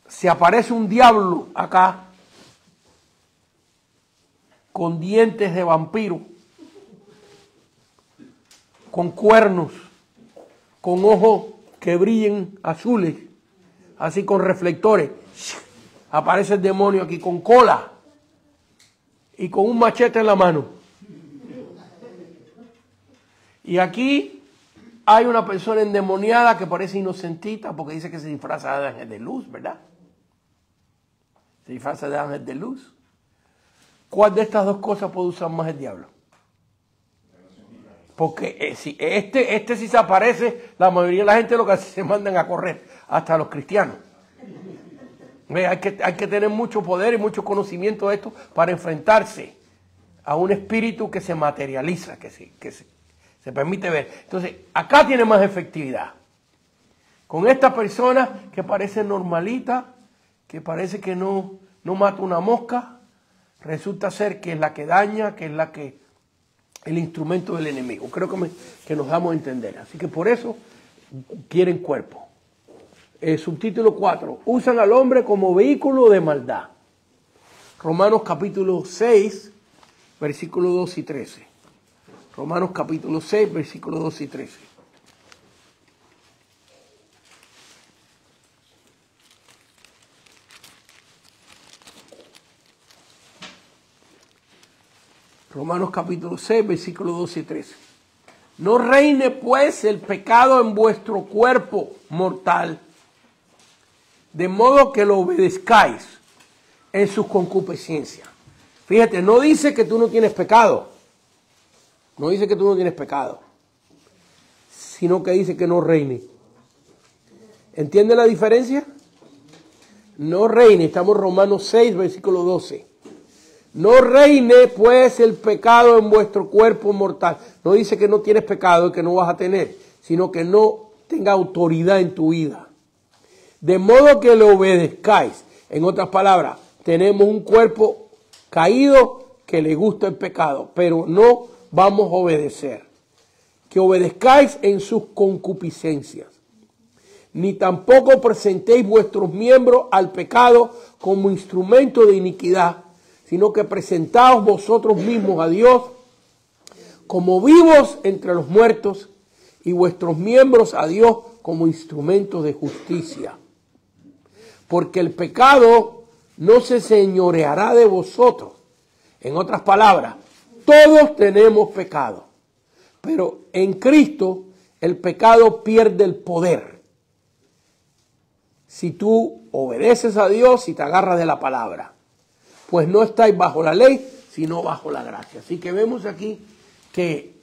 Si aparece un diablo acá, con dientes de vampiro, con cuernos, con ojos que brillen azules, así con reflectores, aparece el demonio aquí con cola y con un machete en la mano. Y aquí hay una persona endemoniada que parece inocentita porque dice que se disfraza de ángel de luz, ¿verdad? Se disfraza de ángel de luz. ¿Cuál de estas dos cosas puede usar más el diablo? Porque si este si se aparece, la mayoría de la gente lo que hace se mandan a correr, hasta los cristianos. Hay que tener mucho poder y mucho conocimiento de esto para enfrentarse a un espíritu que se materializa, que se permite ver. Entonces, acá tiene más efectividad. Con esta persona que parece normalita, que parece que no mata una mosca, resulta ser que es la que daña, que es el instrumento del enemigo. Creo que nos damos a entender. Así que por eso quieren cuerpo. Subtítulo 4. Usan al hombre como vehículo de maldad. Romanos capítulo 6, versículos 2 y 13. Romanos capítulo 6, versículos 2 y 13. Romanos capítulo 6, versículos 2 y 13. No reine pues el pecado en vuestro cuerpo mortal, de modo que lo obedezcáis en sus concupiscencias. Fíjate, no dice que tú no tienes pecado. No dice que tú no tienes pecado, sino que dice que no reine. ¿Entiende la diferencia? No reine, estamos en Romanos 6, versículo 12. No reine pues el pecado en vuestro cuerpo mortal. No dice que no tienes pecado y que no vas a tener, sino que no tenga autoridad en tu vida. De modo que le obedezcáis. En otras palabras, tenemos un cuerpo caído que le gusta el pecado, pero no vamos a obedecer. Que obedezcáis en sus concupiscencias. Ni tampoco presentéis vuestros miembros al pecado como instrumento de iniquidad, sino que presentaos vosotros mismos a Dios como vivos entre los muertos y vuestros miembros a Dios como instrumentos de justicia. Porque el pecado no se señoreará de vosotros. En otras palabras, todos tenemos pecado, pero en Cristo el pecado pierde el poder. Si tú obedeces a Dios y te agarras de la palabra, pues no estáis bajo la ley, sino bajo la gracia. Así que vemos aquí que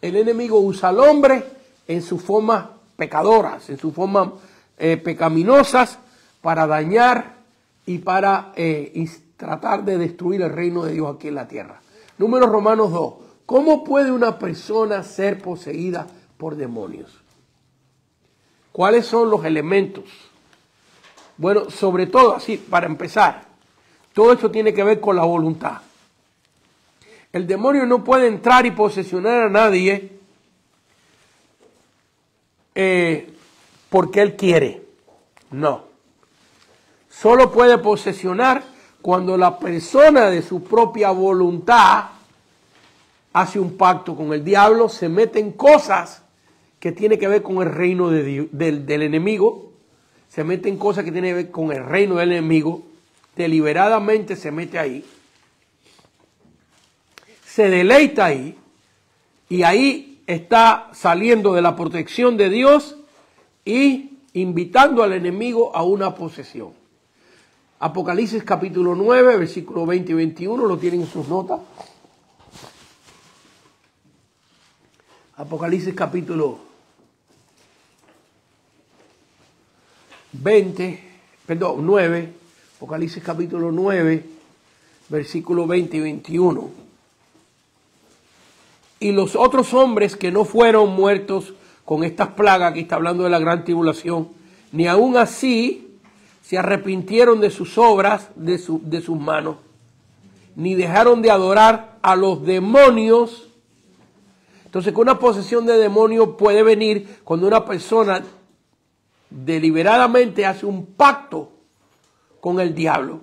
el enemigo usa al hombre en sus formas pecadoras, en sus formas pecaminosas, para dañar y para tratar de destruir el reino de Dios aquí en la tierra. Números Romanos 2. ¿Cómo puede una persona ser poseída por demonios? ¿Cuáles son los elementos? Bueno, sobre todo, así, para empezar, todo esto tiene que ver con la voluntad. El demonio no puede entrar y posesionar a nadie porque él quiere. No. Solo puede posesionar cuando la persona de su propia voluntad hace un pacto con el diablo, se mete en cosas que tienen que ver con el reino del enemigo, se mete en cosas que tienen que ver con el reino del enemigo, deliberadamente se mete ahí, se deleita ahí, y ahí está saliendo de la protección de Dios y invitando al enemigo a una posesión. Apocalipsis capítulo 9, versículos 20 y 21, lo tienen en sus notas. Apocalipsis capítulo 9, Apocalipsis capítulo 9, versículos 20 y 21. Y los otros hombres que no fueron muertos con estas plagas, aquí está hablando de la gran tribulación, ni aún así se arrepintieron de sus obras, de sus manos, ni dejaron de adorar a los demonios. Entonces, que una posesión de demonio puede venir cuando una persona deliberadamente hace un pacto con el diablo.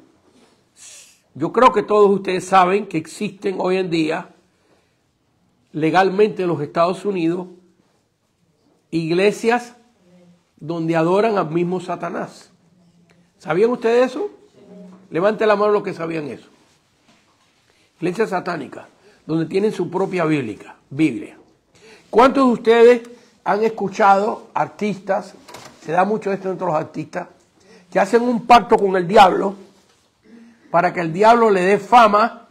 Yo creo que todos ustedes saben que existen hoy en día, legalmente en los Estados Unidos, iglesias donde adoran al mismo Satanás. ¿Sabían ustedes eso? Levante la mano los que sabían eso. Iglesia satánica, donde tienen su propia Biblia. ¿Cuántos de ustedes han escuchado artistas, se da mucho esto entre los artistas, que hacen un pacto con el diablo para que el diablo le dé fama?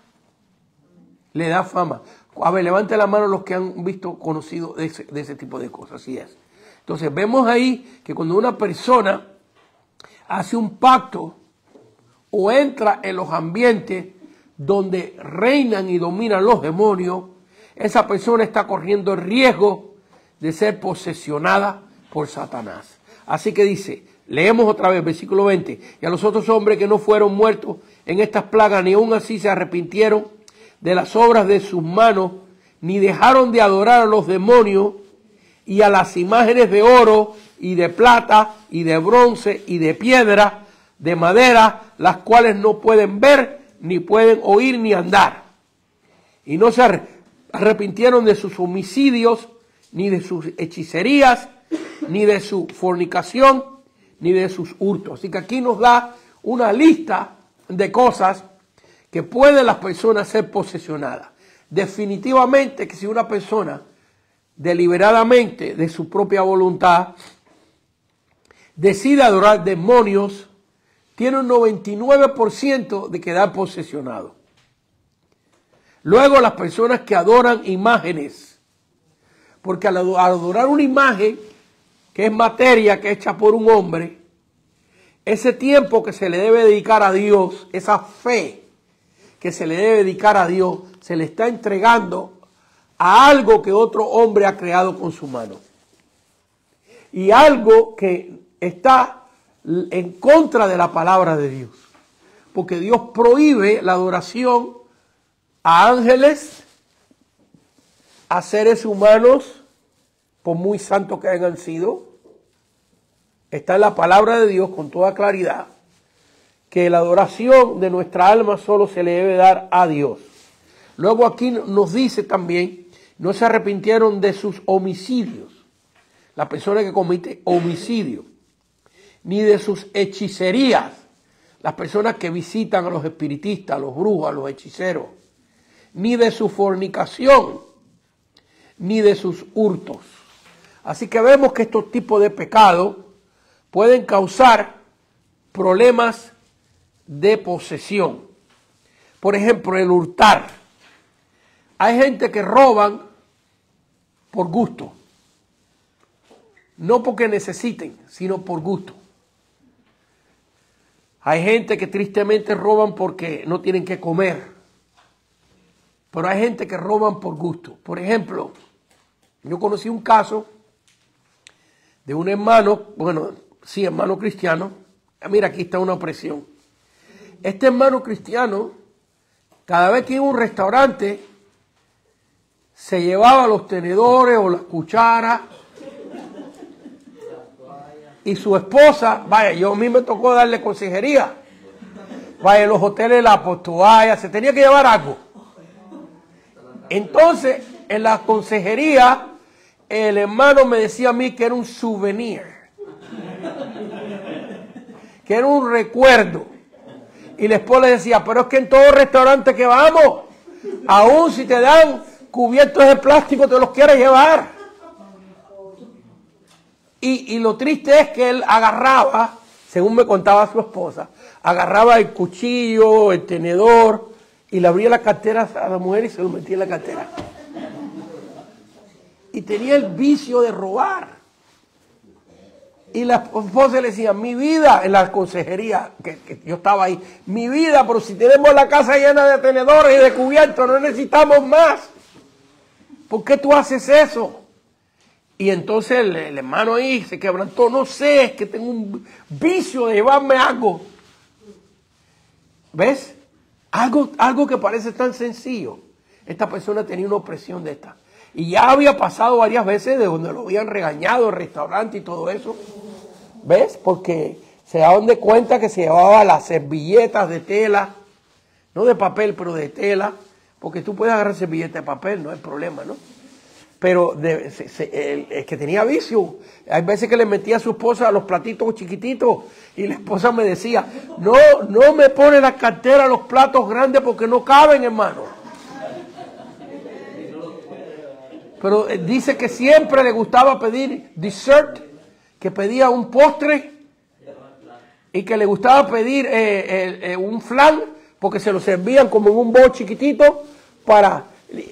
Le da fama. A ver, levante la mano los que han visto, conocido de ese tipo de cosas. Así es. Entonces vemos ahí que cuando una persona hace un pacto o entra en los ambientes donde reinan y dominan los demonios, esa persona está corriendo el riesgo de ser posesionada por Satanás. Así que dice, leemos otra vez, versículo 20, y a los otros hombres que no fueron muertos en estas plagas, ni aún así se arrepintieron de las obras de sus manos, ni dejaron de adorar a los demonios y a las imágenes de oro y de plata y de bronce y de piedra, de madera, las cuales no pueden ver, ni pueden oír, ni andar. Y no se arrepintieron de sus homicidios, ni de sus hechicerías, ni de su fornicación, ni de sus hurtos. Así que aquí nos da una lista de cosas que pueden las personas ser posesionadas. Definitivamente que si una persona deliberadamente de su propia voluntad decide adorar demonios, tiene un 99% de quedar posesionado. Luego las personas que adoran imágenes, porque al adorar una imagen, que es materia que es hecha por un hombre, ese tiempo que se le debe dedicar a Dios, esa fe que se le debe dedicar a Dios, se le está entregando a algo que otro hombre ha creado con su mano. Y algo que está en contra de la palabra de Dios. Porque Dios prohíbe la adoración a ángeles, a seres humanos, por muy santos que hayan sido. Está en la palabra de Dios con toda claridad que la adoración de nuestra alma solo se le debe dar a Dios. Luego aquí nos dice también, no se arrepintieron de sus homicidios, la persona que comete homicidio, ni de sus hechicerías, las personas que visitan a los espiritistas, a los brujos, a los hechiceros, ni de su fornicación, ni de sus hurtos. Así que vemos que estos tipos de pecados pueden causar problemas de posesión. Por ejemplo, el hurtar. Hay gente que roban por gusto. No porque necesiten, sino por gusto. Hay gente que tristemente roban porque no tienen que comer. Pero hay gente que roban por gusto. Por ejemplo, yo conocí un caso de un hermano, hermano cristiano. Mira, aquí está una opresión. Este hermano cristiano, cada vez que iba a un restaurante, se llevaba los tenedores o las cucharas. Y su esposa, yo a mí me tocó darle consejería. En los hoteles la toalla, se tenía que llevar algo. Entonces, en la consejería, el hermano me decía a mí que era un souvenir. Que era un recuerdo. Y la esposa le decía, pero es que en todo restaurante que vamos, aún si te dan cubiertos de plástico, te los quieres llevar. Y lo triste es que él agarraba, según me contaba su esposa, agarraba el cuchillo, el tenedor, y le abría la cartera a la mujer y se lo metía en la cartera. Y tenía el vicio de robar. Y la esposa le decía, mi vida, en la consejería, que yo estaba ahí, mi vida, pero si tenemos la casa llena de tenedores y de cubiertos, no necesitamos más. ¿Por qué tú haces eso? Y entonces el hermano ahí se quebrantó, no sé, es que tengo un vicio de llevarme algo. ¿Ves? Algo que parece tan sencillo. Esta persona tenía una opresión de esta. Y ya había pasado varias veces de donde lo habían regañado, el restaurante y todo eso. ¿Ves? Porque se daban de cuenta que se llevaba las servilletas de tela, no de papel, pero de tela, porque tú puedes agarrar servilletas de papel, no hay problema, ¿no? Pero es que tenía vicio. Hay veces que le metía a su esposa los platitos chiquititos y la esposa me decía, no me pone la cartera los platos grandes porque no caben, hermano. Pero dice que siempre le gustaba pedir dessert, que pedía un postre y que le gustaba pedir un flan porque se lo servían como en un bol chiquitito para...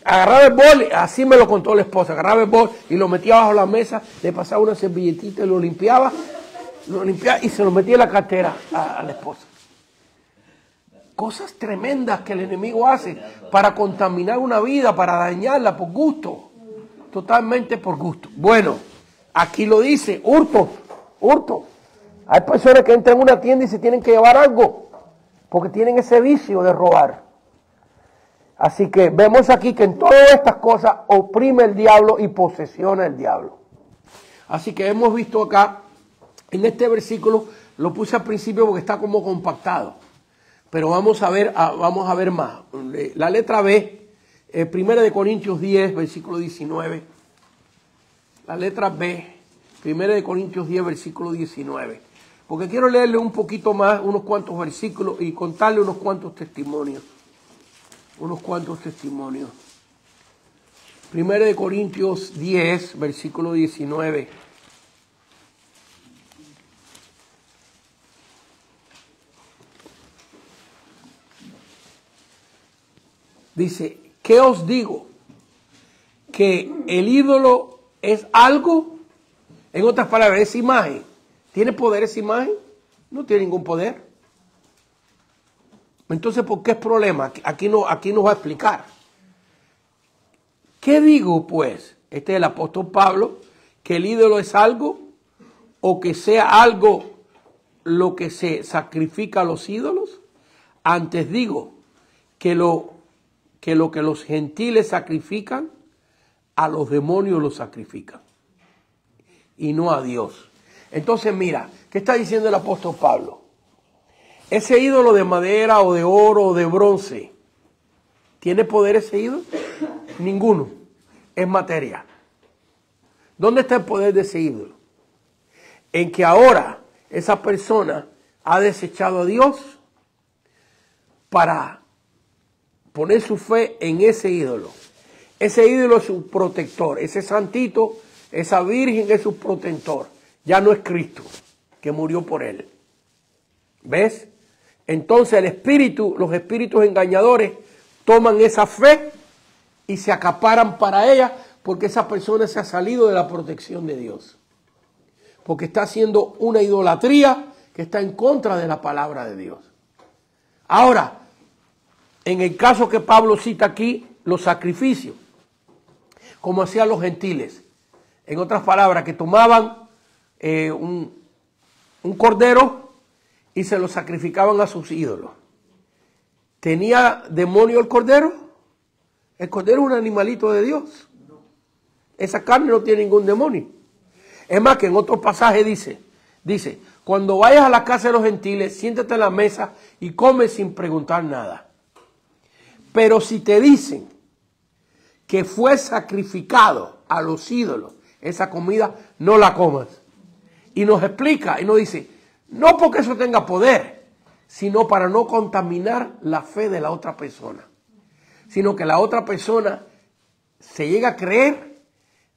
Agarraba el bol, así me lo contó la esposa, agarraba el bol y lo metía bajo la mesa, le pasaba una servilletita y lo limpiaba y se lo metía en la cartera a la esposa. Cosas tremendas que el enemigo hace para contaminar una vida, para dañarla por gusto, totalmente por gusto. Bueno, aquí lo dice, hurto. Hay personas que entran en una tienda y se tienen que llevar algo, porque tienen ese vicio de robar. Así que vemos aquí que en todas estas cosas oprime el diablo y posesiona el diablo. Así que hemos visto acá, en este versículo, lo puse al principio porque está como compactado. Pero vamos a ver más. La letra B, 1 Corintios 10, versículo 19. La letra B, 1 Corintios 10, versículo 19. Porque quiero leerle un poquito más, unos cuantos versículos y contarle unos cuantos testimonios. 1 de Corintios 10, versículo 19. Dice, ¿qué os digo? Que el ídolo es algo, en otras palabras, es imagen. ¿Tiene poder esa imagen? No tiene ningún poder. Entonces, ¿por qué es problema? Aquí nos va a explicar. ¿Qué digo, pues? Este es el apóstol Pablo, que el ídolo es algo, o que sea algo lo que se sacrifica a los ídolos. Antes digo que lo que los gentiles sacrifican, a los demonios los sacrifican, y no a Dios. Entonces, mira, ¿qué está diciendo el apóstol Pablo? Ese ídolo de madera o de oro o de bronce, ¿tiene poder ese ídolo? Ninguno. Es materia. ¿Dónde está el poder de ese ídolo? En que ahora esa persona ha desechado a Dios para poner su fe en ese ídolo. Ese ídolo es su protector. Ese santito, esa virgen es su protector. Ya no es Cristo, que murió por él. ¿Ves? Entonces el espíritu, los espíritus engañadores toman esa fe y se acaparan para ella, porque esa persona se ha salido de la protección de Dios. Porque está haciendo una idolatría que está en contra de la palabra de Dios. Ahora, en el caso que Pablo cita aquí, los sacrificios, como hacían los gentiles. En otras palabras, que tomaban un cordero y se lo sacrificaban a sus ídolos. ¿Tenía demonio el cordero? El cordero es un animalito de Dios. Esa carne no tiene ningún demonio. Es más, que en otro pasaje dice, cuando vayas a la casa de los gentiles, siéntate en la mesa y come sin preguntar nada. Pero si te dicen que fue sacrificado a los ídolos, esa comida no la comas. Y nos explica y nos dice, no porque eso tenga poder, sino para no contaminar la fe de la otra persona. Sino que la otra persona se llega a creer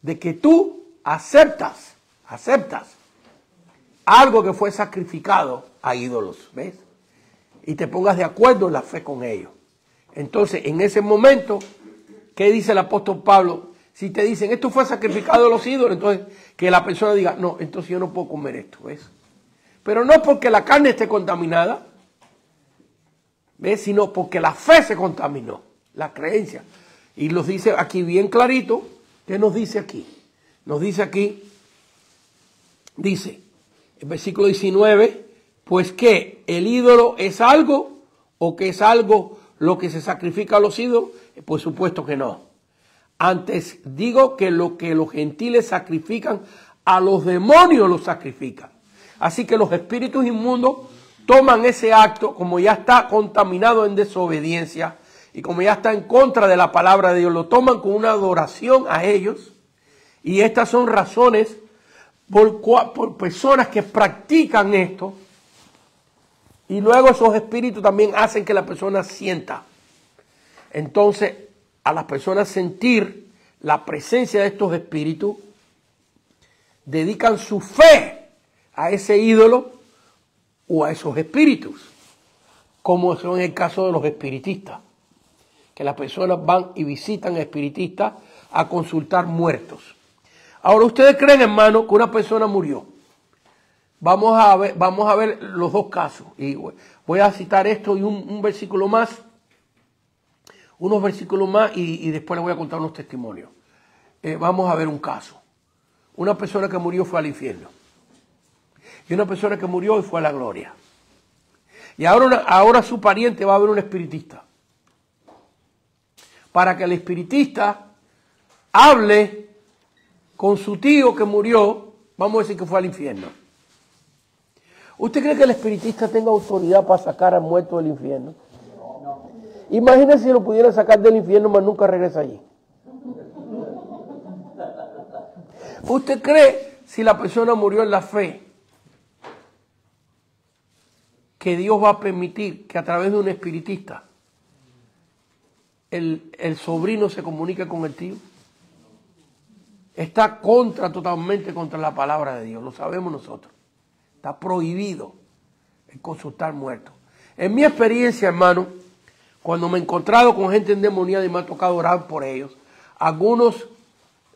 de que tú aceptas algo que fue sacrificado a ídolos, ¿ves? Y te pongas de acuerdo en la fe con ellos. Entonces, en ese momento, ¿qué dice el apóstol Pablo? Si te dicen, esto fue sacrificado a los ídolos, entonces que la persona diga, no, entonces yo no puedo comer esto, ¿ves? Pero no porque la carne esté contaminada, ¿ves? Sino porque la fe se contaminó, la creencia. Y los dice aquí bien clarito. ¿Qué nos dice aquí? Nos dice aquí, dice, el versículo 19, pues que el ídolo es algo, o que es algo lo que se sacrifica a los ídolos. Por supuesto que no. Antes digo que lo que los gentiles sacrifican, a los demonios los sacrifican. Así que los espíritus inmundos toman ese acto, como ya está contaminado en desobediencia y como ya está en contra de la palabra de Dios, lo toman con una adoración a ellos. Y estas son razones por personas que practican esto. Y luego esos espíritus también hacen que la persona sienta. Entonces, a las personas sentir la presencia de estos espíritus, dedican su fe a ese ídolo o a esos espíritus, como son en el caso de los espiritistas, que las personas van y visitan espiritistas a consultar muertos. Ahora, ¿ustedes creen, hermano, que una persona murió? Vamos a ver los dos casos. Y voy a citar esto y un versículo más. Unos versículos más y después les voy a contar unos testimonios. Vamos a ver un caso. Una persona que murió fue al infierno. Y una persona que murió y fue a la gloria. Y ahora su pariente va a ver un espiritista. Para que el espiritista hable con su tío que murió, vamos a decir que fue al infierno. ¿Usted cree que el espiritista tenga autoridad para sacar al muerto del infierno? No. Imagínese si lo pudiera sacar del infierno, mas nunca regresa allí. ¿Usted cree, si la persona murió en la fe, que Dios va a permitir que a través de un espiritista el sobrino se comunique con el tío? está totalmente contra la palabra de Dios, lo sabemos nosotros. Está prohibido el consultar muertos. En mi experiencia, hermano, cuando me he encontrado con gente endemoniada y me ha tocado orar por ellos, algunos,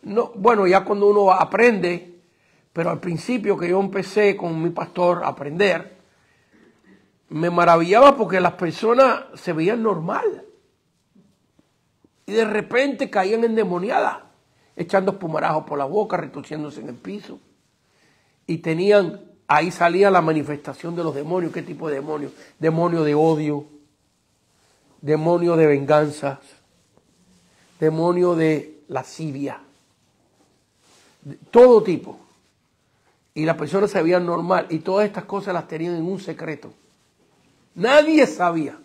no, bueno, ya cuando uno aprende, pero al principio que yo empecé con mi pastor a aprender, me maravillaba porque las personas se veían normal y de repente caían endemoniadas, echando espumarajos por la boca, retorciéndose en el piso, y tenían, ahí salía la manifestación de los demonios. ¿Qué tipo de demonios? Demonio de odio, demonio de venganzas, demonio de lascivia, todo tipo. Y las personas se veían normal y todas estas cosas las tenían en un secreto. Nadie sabía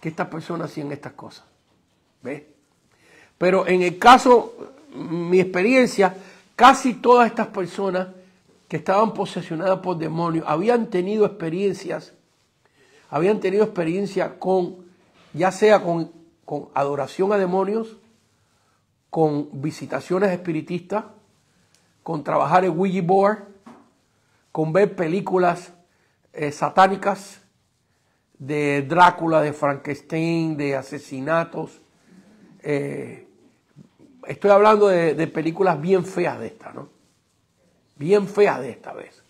que estas personas hacían estas cosas. ¿Ves? Pero en el caso, mi experiencia, casi todas estas personas que estaban posesionadas por demonios habían tenido experiencia con, ya sea con adoración a demonios, con visitaciones espiritistas, con trabajar en Ouija board, con ver películas satánicas de Drácula, de Frankenstein, de asesinatos. Estoy hablando de películas bien feas de esta, ¿no? Bien feas de esta vez.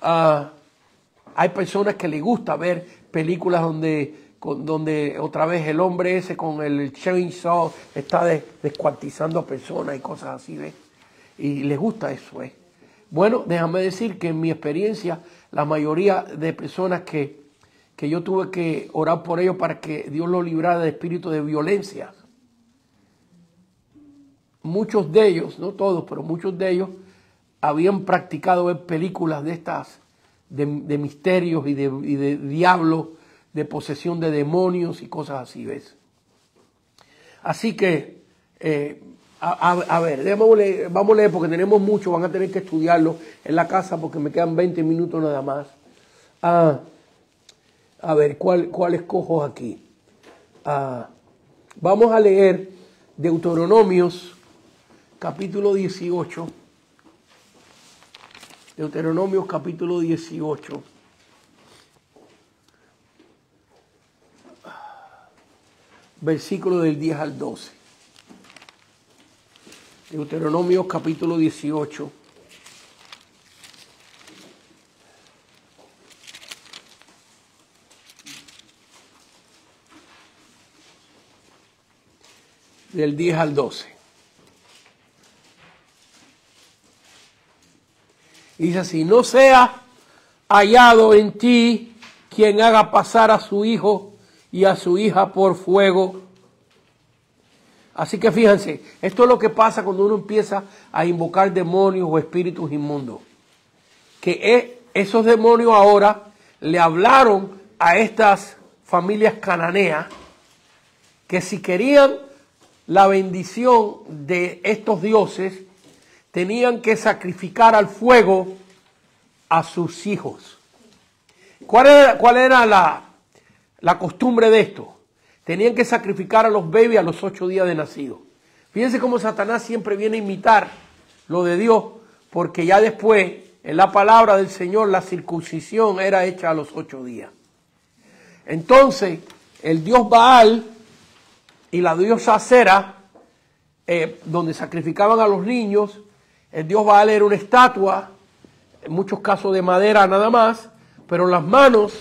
Hay personas que les gusta ver películas donde otra vez el hombre ese con el chainsaw está descuartizando a personas y cosas así, ¿ves? Y les gusta eso, ¿eh? Bueno, déjame decir que en mi experiencia, la mayoría de personas que yo tuve que orar por ellos para que Dios los librara de espíritu de violencia, muchos de ellos, no todos, pero muchos de ellos habían practicado ver películas de estas, de misterios y de diablos, de posesión de demonios y cosas así, ¿ves? Así que, a ver, vamos a leer porque tenemos mucho, van a tener que estudiarlo en la casa porque me quedan 20 minutos nada más. A ver, ¿cuál escojo aquí? Vamos a leer Deuteronomios, capítulo 18. Deuteronomios, capítulo 18. Versículo del 10 al 12. Deuteronomios, capítulo 18. Del 10 al 12. Dice así: no sea hallado en ti quien haga pasar a su hijo y a su hija por fuego. Así que fíjense, esto es lo que pasa cuando uno empieza a invocar demonios o espíritus inmundos. Que esos demonios ahora le hablaron a estas familias cananeas que si querían la bendición de estos dioses, tenían que sacrificar al fuego a sus hijos. ¿Cuál era la costumbre de esto? Tenían que sacrificar a los bebés a los 8 días de nacido. Fíjense cómo Satanás siempre viene a imitar lo de Dios, porque ya después, en la palabra del Señor, la circuncisión era hecha a los 8 días. Entonces, el dios Baal y la diosa Acera, donde sacrificaban a los niños, el dios Baal era una estatua, en muchos casos de madera nada más, pero las manos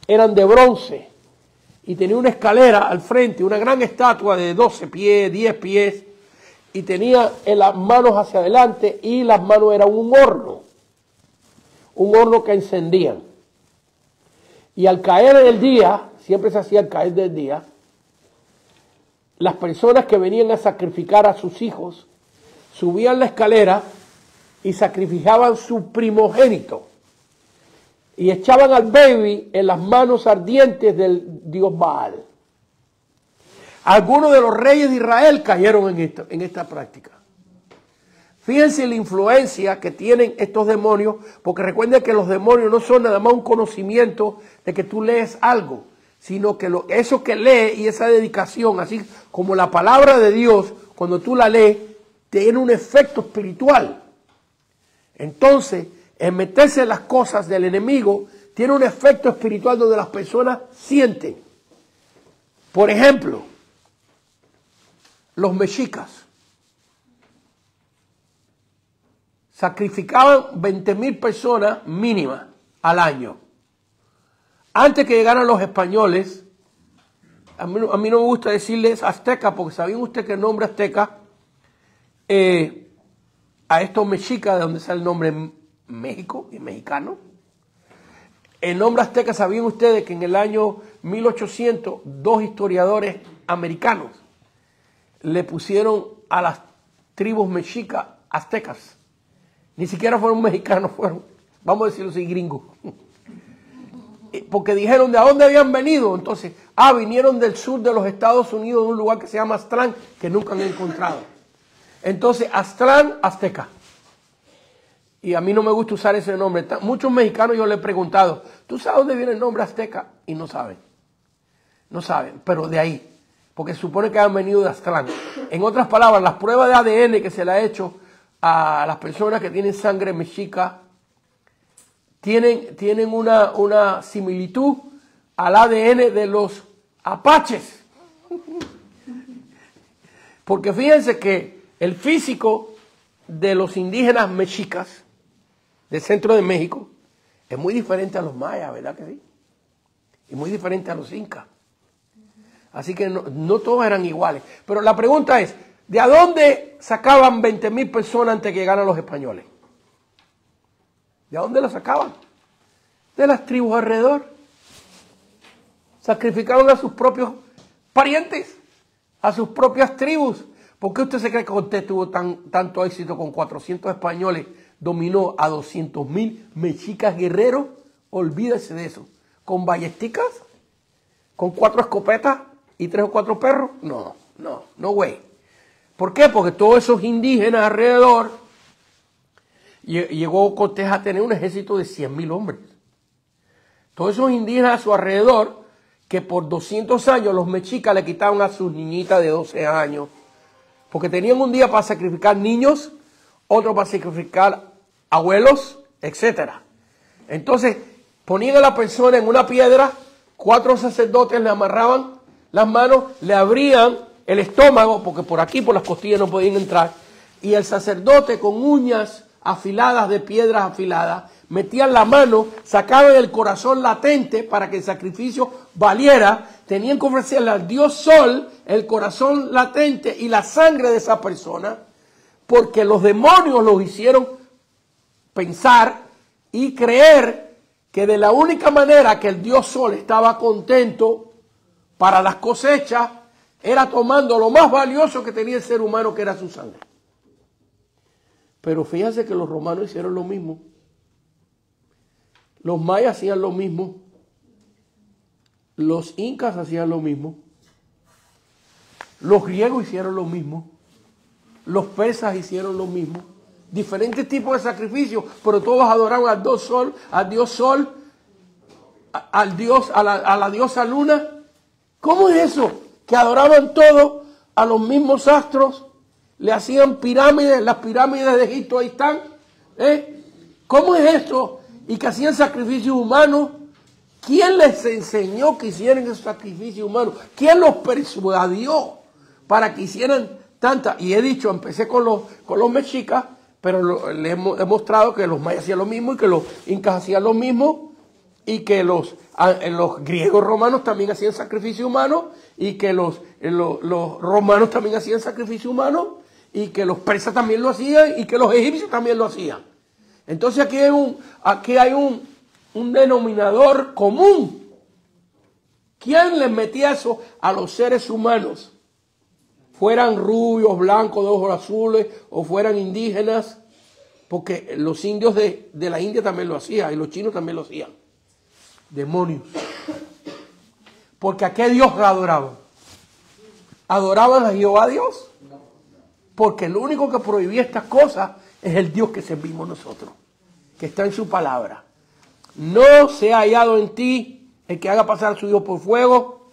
eran de bronce y tenía una escalera al frente, una gran estatua de 12 pies, 10 pies, y tenía en las manos hacia adelante y las manos eran un horno que encendían. Y al caer del día, siempre se hacía al caer del día, las personas que venían a sacrificar a sus hijos subían la escalera y sacrificaban su primogénito y echaban al baby en las manos ardientes del dios Baal. Algunos de los reyes de Israel cayeron en esta práctica. Fíjense la influencia que tienen estos demonios, porque recuerden que los demonios no son nada más un conocimiento de que tú lees algo, sino que eso que lees y esa dedicación, así como la palabra de Dios, cuando tú la lees, tiene un efecto espiritual. Entonces, en meterse en las cosas del enemigo, tiene un efecto espiritual donde las personas sienten. Por ejemplo, los mexicas sacrificaban 20,000 personas mínimas al año. Antes que llegaran los españoles, a mí no me gusta decirles azteca, porque ¿sabían ustedes que el nombre azteca, a estos mexicas, de donde sale el nombre México y mexicano? El nombre azteca, ¿sabían ustedes que en el año 1800, dos historiadores americanos le pusieron a las tribus mexicas aztecas? Ni siquiera fueron mexicanos, fueron, vamos a decirlo así, gringos. Porque dijeron de dónde habían venido. Entonces, vinieron del sur de los Estados Unidos, de un lugar que se llama Aztlán, que nunca han encontrado. Entonces, Aztlán, azteca. Y a mí no me gusta usar ese nombre. Muchos mexicanos yo les he preguntado, ¿tú sabes dónde viene el nombre azteca? Y no saben. No saben, pero de ahí. Porque se supone que han venido de Aztlán. En otras palabras, las pruebas de ADN que se le ha hecho a las personas que tienen sangre mexica tienen una similitud al ADN de los apaches. Porque fíjense que el físico de los indígenas mexicas del centro de México es muy diferente a los mayas, ¿verdad que sí? Y muy diferente a los incas. Así que no todos eran iguales. Pero la pregunta es, ¿de a dónde sacaban 20,000 personas antes que llegaran los españoles? ¿De dónde las sacaban? De las tribus alrededor. Sacrificaron a sus propios parientes, a sus propias tribus. ¿Por qué usted se cree que usted tuvo tanto éxito con 400 españoles? Dominó a 200,000 mexicas guerreros. Olvídese de eso. ¿Con ballesticas? ¿Con 4 escopetas y 3 o 4 perros? No, güey. ¿Por qué? Porque todos esos indígenas alrededor, llegó Cortés a tener un ejército de 100,000 hombres. Todos esos indígenas a su alrededor, que por 200 años los mexicas le quitaban a sus niñitas de 12 años, porque tenían un día para sacrificar niños, otro para sacrificar abuelos, etc. Entonces, ponían a la persona en una piedra, 4 sacerdotes le amarraban las manos, le abrían el estómago, porque por aquí, por las costillas no podían entrar, y el sacerdote con uñas afiladas de piedras afiladas, metían la mano, sacaban el corazón latente para que el sacrificio valiera, tenían que ofrecerle al dios Sol el corazón latente y la sangre de esa persona, porque los demonios los hicieron pensar y creer que de la única manera que el dios Sol estaba contento para las cosechas era tomando lo más valioso que tenía el ser humano, que era su sangre. Pero fíjense que los romanos hicieron lo mismo. Los mayas hacían lo mismo. Los incas hacían lo mismo. Los griegos hicieron lo mismo. Los persas hicieron lo mismo. Diferentes tipos de sacrificios, pero todos adoraban al dios Sol, a la diosa Luna. ¿Cómo es eso? Que adoraban todos a los mismos astros, le hacían pirámides, las pirámides de Egipto ahí están. ¿Cómo es esto? Y que hacían sacrificios humanos. ¿Quién les enseñó que hicieran esos sacrificios humanos? ¿Quién los persuadió para que hicieran tantas? Y he dicho, empecé con los mexicas, pero les he demostrado que los mayas hacían lo mismo y que los incas hacían lo mismo y que los griegos romanos también hacían sacrificio humano y que los romanos también hacían sacrificio humano y que los persas también lo hacían y que los egipcios también lo hacían. Entonces aquí hay un denominador común. ¿Quién les metía eso a los seres humanos? Fueran rubios, blancos, de ojos azules o fueran indígenas, porque los indios de la India también lo hacían y los chinos también lo hacían. Demonios. Porque ¿a qué Dios adoraban? ¿Adoraban a Jehová Dios? Porque el único que prohibía estas cosas es el Dios que servimos nosotros, que está en su palabra. No se ha hallado en ti el que haga pasar a su Dios por fuego,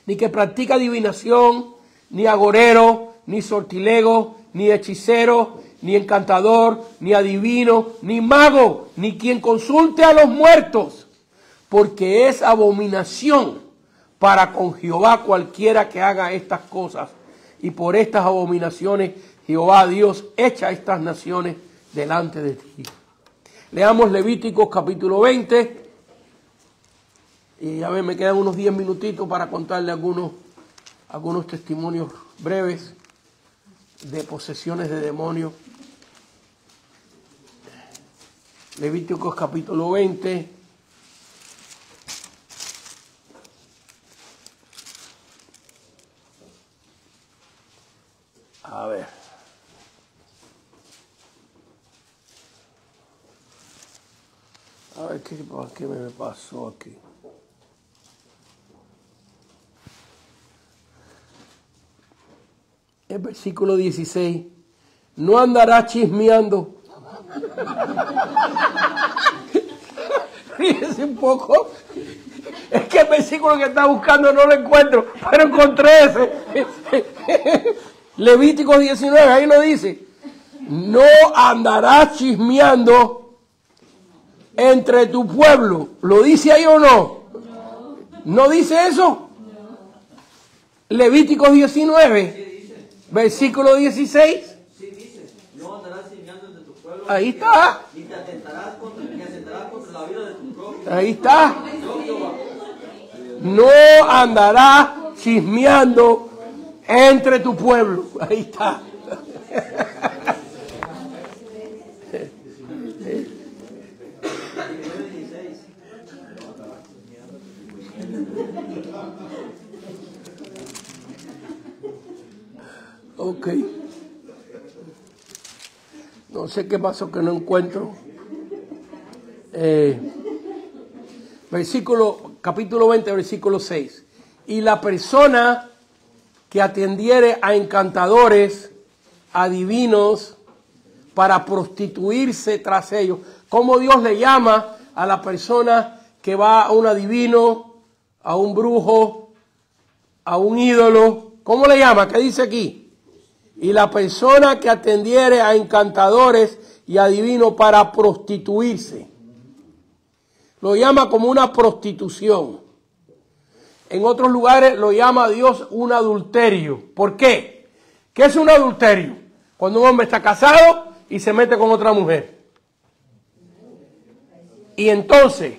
ni que practica adivinación, ni agorero, ni sortilego, ni hechicero, ni encantador, ni adivino, ni mago, ni quien consulte a los muertos, porque es abominación para con Jehová cualquiera que haga estas cosas. Y por estas abominaciones Jehová Dios echa estas naciones delante de ti. Leamos Levíticos capítulo 20. Y a ver, me quedan unos 10 minutitos para contarle algunos testimonios breves de posesiones de demonios. Levíticos capítulo 20. A ver. A ver qué me pasó aquí. El versículo 16. No andará chismeando. Ríese un poco. Es que el versículo que está buscando no lo encuentro, pero encontré ese. Levítico 19, ahí lo dice. No andarás chismeando entre tu pueblo. ¿Lo dice ahí o no? ¿No dice eso? Levítico 19, versículo 16. Sí dice, no andarás chismeando entre tu pueblo. Ahí está. Ni te atentarás contra la vida de tu prójimo. Ahí está. Yo, Jehová. No andarás chismeando entre tu pueblo. Ahí está. Ok. No sé qué pasó que no encuentro. Capítulo 20, versículo 6. Y la persona que atendiere a encantadores, adivinos, para prostituirse tras ellos. ¿Cómo Dios le llama a la persona que va a un adivino, a un brujo, a un ídolo? ¿Cómo le llama? ¿Qué dice aquí? Y la persona que atendiere a encantadores y adivinos para prostituirse. Lo llama como una prostitución. En otros lugares lo llama Dios un adulterio. ¿Por qué? ¿Qué es un adulterio? Cuando un hombre está casado y se mete con otra mujer. Y entonces,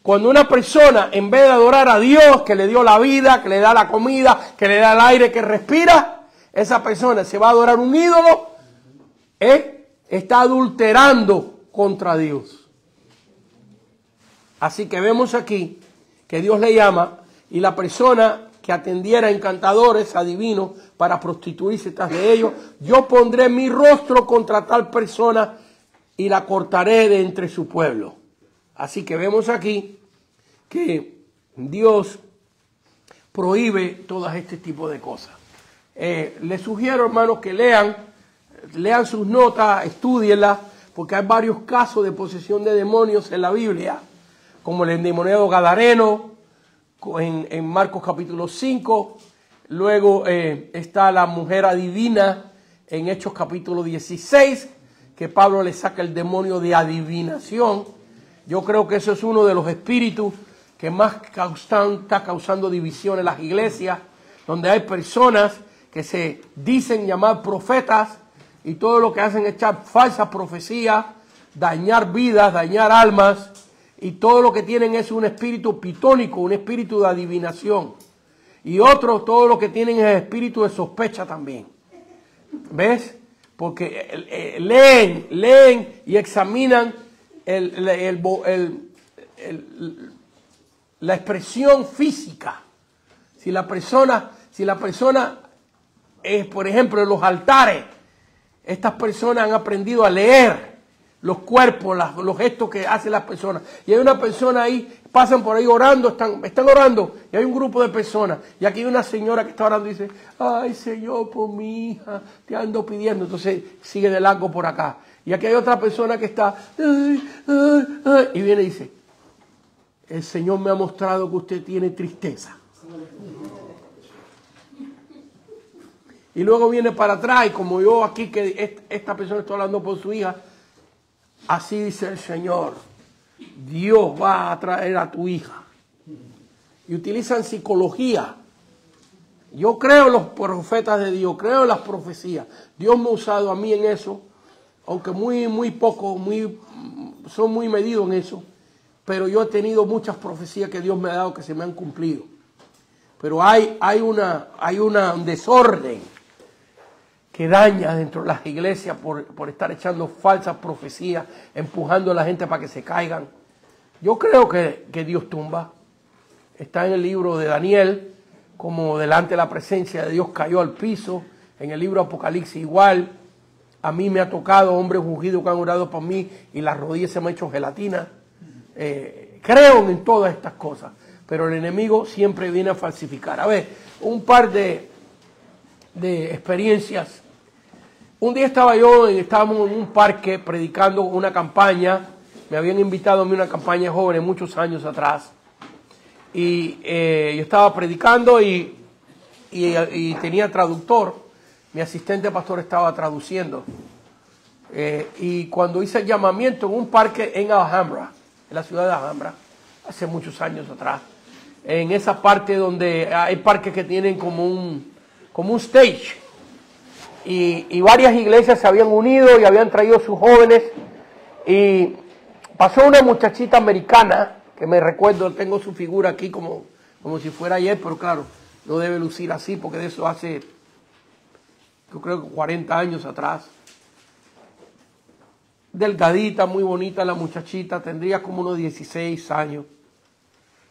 cuando una persona, en vez de adorar a Dios, que le dio la vida, que le da la comida, que le da el aire que respira, esa persona se va a adorar un ídolo, está adulterando contra Dios. Así que vemos aquí que Dios le llama, y la persona que atendiera a encantadores, adivinos, para prostituirse tras de ellos, yo pondré mi rostro contra tal persona y la cortaré de entre su pueblo. Así que vemos aquí que Dios prohíbe todo este tipo de cosas. Les sugiero, hermanos, que lean sus notas, estudienlas, porque hay varios casos de posesión de demonios en la Biblia, como el endemoniado gadareno, en Marcos capítulo 5, luego está la mujer adivina en Hechos capítulo 16, que Pablo le saca el demonio de adivinación. Yo creo que eso es uno de los espíritus que más está causando división en las iglesias, donde hay personas que se dicen llamar profetas y todo lo que hacen es echar falsas profecías, dañar vidas, dañar almas, y todo lo que tienen es un espíritu pitónico, un espíritu de adivinación. Y otros, todo lo que tienen es espíritu de sospecha también. ¿Ves? Porque leen y examinan la expresión física. Si la persona es, por ejemplo, en los altares, estas personas han aprendido a leer los cuerpos, los gestos que hacen las personas. Y hay una persona ahí, pasan por ahí orando, están orando, y hay un grupo de personas. Y aquí hay una señora que está orando y dice, ay Señor, por mi hija, te ando pidiendo. Entonces sigue de largo por acá. Y aquí hay otra persona que está, y viene y dice, el Señor me ha mostrado que usted tiene tristeza. Y luego viene para atrás y como yo aquí que esta persona está hablando por su hija, así dice el Señor, Dios va a traer a tu hija. Y utilizan psicología. Yo creo en los profetas de Dios, creo en las profecías. Dios me ha usado a mí en eso, aunque muy poco, son muy medidos en eso. Pero yo he tenido muchas profecías que Dios me ha dado que se me han cumplido. Pero hay un desorden que daña dentro de las iglesias por estar echando falsas profecías, empujando a la gente para que se caigan. Yo creo que Dios tumba. Está en el libro de Daniel, como delante de la presencia de Dios cayó al piso. En el libro Apocalipsis igual. A mí me ha tocado hombres ungidos que han orado por mí y las rodillas se me han hecho gelatina. Creo en todas estas cosas, pero el enemigo siempre viene a falsificar. A ver, un par de experiencias. Un día estábamos en un parque predicando una campaña. Me habían invitado a mí a una campaña de jóvenes muchos años atrás. Y yo estaba predicando y tenía traductor. Mi asistente pastor estaba traduciendo. Y cuando hice el llamamiento en un parque en Alhambra, en la ciudad de Alhambra, hace muchos años atrás, en esa parte donde hay parques que tienen como un stage, y varias iglesias se habían unido y habían traído sus jóvenes, y pasó una muchachita americana, que me recuerdo, tengo su figura aquí como si fuera ayer, pero claro, no debe lucir así, porque de eso hace, yo creo que 40 años atrás. Delgadita, muy bonita la muchachita, tendría como unos 16 años.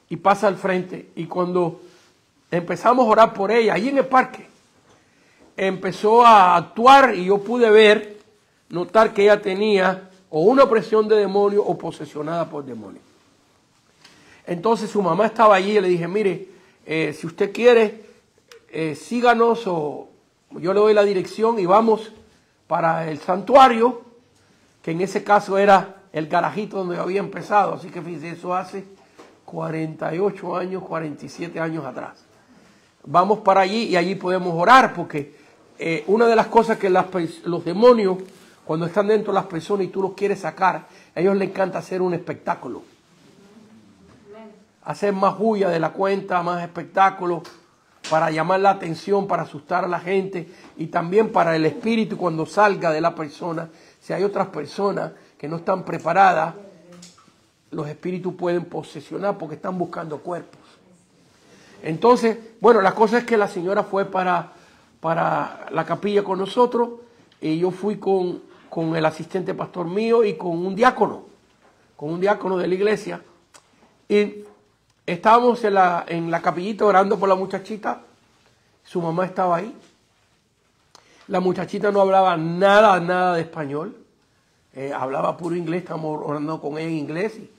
Y pasa al frente. Y cuando empezamos a orar por ella, ahí en el parque, empezó a actuar y yo pude notar que ella tenía o una opresión de demonio o posesionada por demonios. Entonces su mamá estaba allí y le dije, mire, si usted quiere, síganos o yo le doy la dirección y vamos para el santuario, que en ese caso era el garajito donde yo había empezado. Así que fíjense, eso hace 48 años, 47 años atrás. Vamos para allí y allí podemos orar, porque una de las cosas que los demonios, cuando están dentro de las personas y tú los quieres sacar, a ellos les encanta hacer un espectáculo. Hacer más bulla de la cuenta, más espectáculo, para llamar la atención, para asustar a la gente y también para el espíritu cuando salga de la persona. Si hay otras personas que no están preparadas, los espíritus pueden posesionar porque están buscando cuerpos. Entonces, bueno, la cosa es que la señora fue para la capilla con nosotros y yo fui con el asistente pastor mío y con un diácono de la iglesia. Y estábamos en la capillita orando por la muchachita. Su mamá estaba ahí. La muchachita no hablaba nada de español. Hablaba puro inglés. Estamos orando con ella en inglés. Y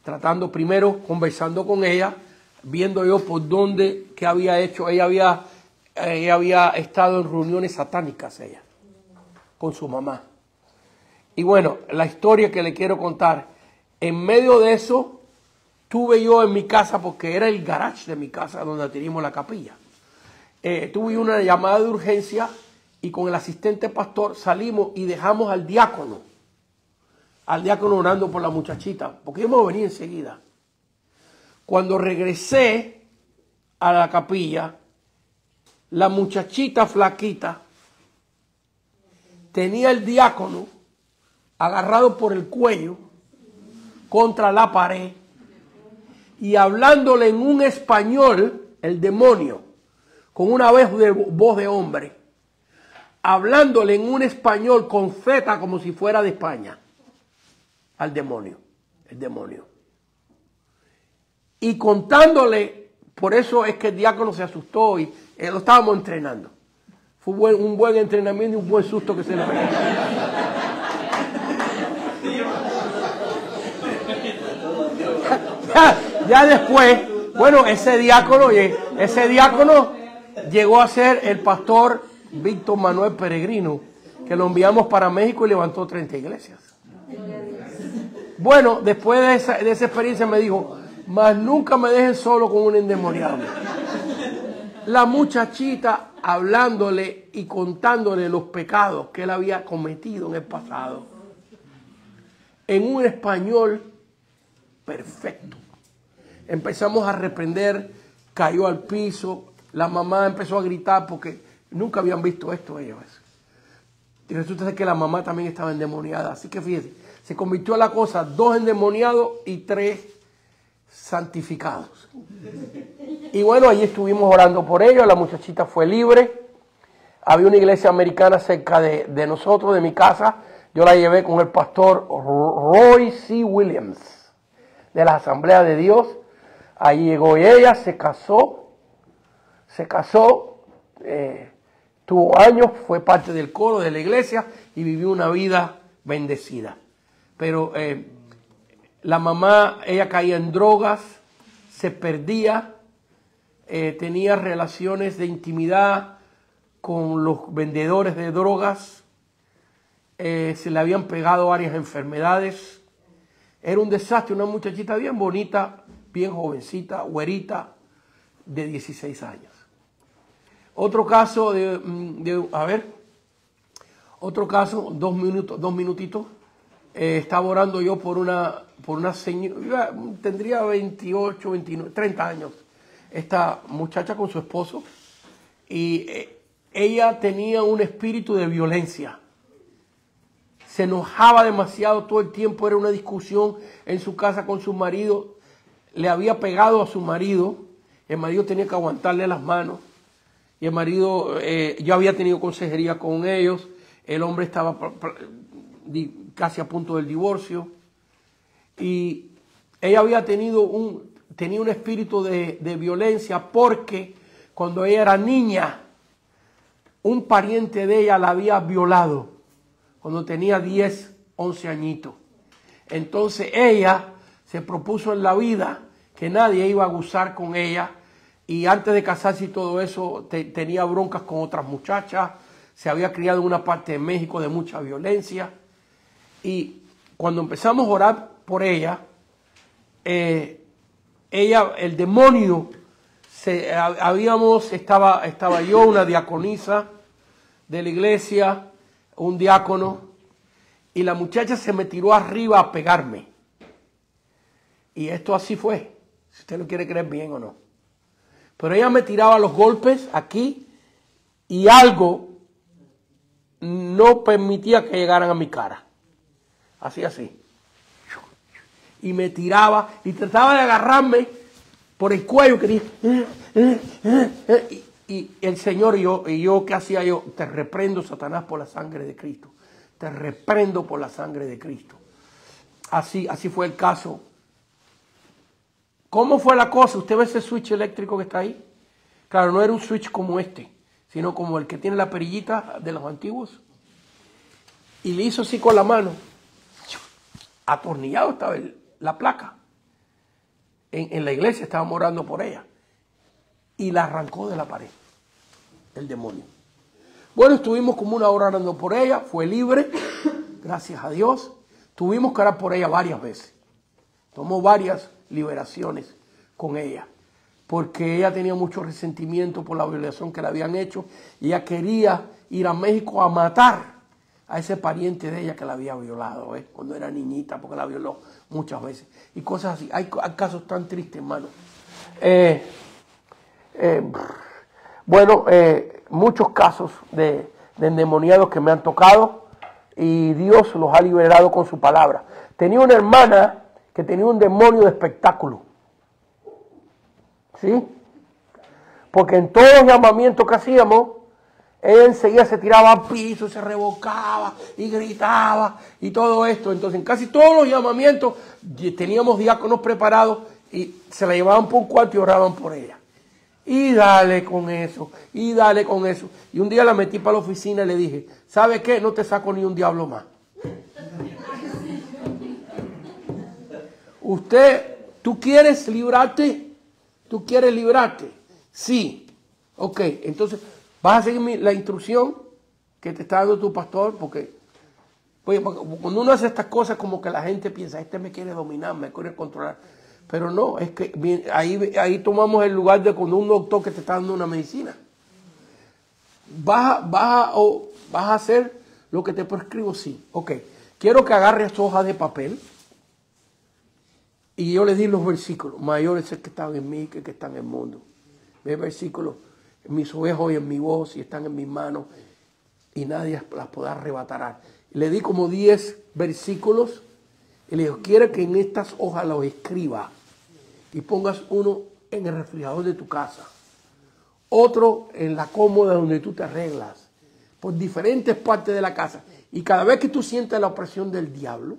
tratando primero, conversando con ella, viendo yo por dónde, qué había hecho. Ella había estado en reuniones satánicas, ella, con su mamá. Y bueno, la historia que le quiero contar. En medio de eso, tuve yo en mi casa, porque era el garage de mi casa donde teníamos la capilla. Tuve una llamada de urgencia y con el asistente pastor salimos y dejamos al diácono orando por la muchachita, porque íbamos a venir enseguida. Cuando regresé a la capilla, la muchachita flaquita tenía el diácono agarrado por el cuello contra la pared y hablándole en un español, el demonio, con una voz de hombre, hablándole en un español con Z como si fuera de España, al demonio, el demonio. Y contándole, por eso es que el diácono se asustó y lo estábamos entrenando. Fue un buen entrenamiento y un buen susto que se le pegó. Ya después, bueno, ese diácono llegó a ser el pastor Víctor Manuel Peregrino, que lo enviamos para México y levantó 30 iglesias. Bueno, después de esa experiencia me dijo, mas nunca me dejen solo con un endemoniado. La muchachita hablándole y contándole los pecados que él había cometido en el pasado. En un español perfecto. Empezamos a reprender, cayó al piso, la mamá empezó a gritar porque nunca habían visto esto ellos. Y resulta ser que la mamá también estaba endemoniada. Así que fíjense, se convirtió la cosa, 2 endemoniados y 3 santificados. Y bueno, allí estuvimos orando por ellos, la muchachita fue libre. Había una iglesia americana cerca de nosotros, de mi casa. Yo la llevé con el pastor Roy C. Williams, de la Asamblea de Dios. Ahí llegó ella, se casó, tuvo años, fue parte del coro de la iglesia y vivió una vida bendecida. Pero la mamá, ella caía en drogas, se perdía, tenía relaciones de intimidad con los vendedores de drogas, se le habían pegado varias enfermedades. Era un desastre, una muchachita bien bonita, bien jovencita, güerita, de 16 años. Otro caso otro caso, 2 minutitos. Estaba orando yo por una señora, tendría 28, 29, 30 años. Esta muchacha con su esposo, y ella tenía un espíritu de violencia. Se enojaba demasiado todo el tiempo, era una discusión en su casa con su marido. Le había pegado a su marido, el marido tenía que aguantarle las manos. Y el marido, yo había tenido consejería con ellos, el hombre estaba casi a punto del divorcio. Y ella había tenía un espíritu de violencia porque cuando ella era niña, un pariente de ella la había violado cuando tenía 10, 11 añitos. Entonces ella se propuso en la vida que nadie iba a gozar con ella, y antes de casarse y todo eso tenía broncas con otras muchachas, se había criado en una parte de México de mucha violencia. Y cuando empezamos a orar por ella, el demonio, estaba yo, una diaconisa de la iglesia, un diácono, y la muchacha se me tiró arriba a pegarme. Y esto así fue, si usted lo quiere creer bien o no. Pero ella me tiraba los golpes aquí y algo no permitía que llegaran a mi cara. Así. Y me tiraba y trataba de agarrarme por el cuello, que dije, y el Señor y yo, ¿qué hacía yo? Te reprendo, Satanás, por la sangre de Cristo. Te reprendo por la sangre de Cristo. Así fue el caso. ¿Cómo fue la cosa? ¿Usted ve ese switch eléctrico que está ahí? Claro, no era un switch como este, sino como el que tiene la perillita de los antiguos. Y le hizo así con la mano. Atornillado estaba la placa. En la iglesia estábamos orando por ella. Y la arrancó de la pared, el demonio. Bueno, estuvimos como 1 hora orando por ella, fue libre, gracias a Dios. Tuvimos que orar por ella varias veces. Tomó varias liberaciones con ella, porque ella tenía mucho resentimiento por la violación que le habían hecho, y ella quería ir a México a matar a ese pariente de ella que la había violado, cuando era niñita, porque la violó muchas veces, y cosas así. Hay casos tan tristes, hermano. Muchos casos de endemoniados que me han tocado, y Dios los ha liberado con su palabra. Tenía una hermana que tenía un demonio de espectáculo. ¿Sí? Porque en todos los llamamientos que hacíamos, ella enseguida se tiraba al piso, se revocaba y gritaba y todo esto. Entonces, en casi todos los llamamientos teníamos diáconos preparados y se la llevaban por un cuarto y oraban por ella. Y dale con eso, y dale con eso. Y un día la metí para la oficina y le dije, ¿sabe qué? No te saco ni un diablo más. ¿Tú quieres librarte? ¿Tú quieres librarte? Sí. Ok, entonces, ¿vas a seguir la instrucción que te está dando tu pastor? Porque cuando uno hace estas cosas, como que la gente piensa, este me quiere dominar, me quiere controlar. Pero no, es que ahí tomamos el lugar de cuando un doctor que te está dando una medicina. Vas a hacer lo que te prescribo, sí. Ok, quiero que agarres hojas de papel y yo les di los versículos. Mayores es el que están en mí que el que están en el mundo. Ve versículos, mis ovejas oyen mi voz y están en mis manos y nadie las podrá arrebatar. Le di como 10 versículos y le digo, quiero que en estas hojas los escriba y pongas uno en el refrigerador de tu casa, otro en la cómoda donde tú te arreglas, por diferentes partes de la casa. Y cada vez que tú sientas la opresión del diablo,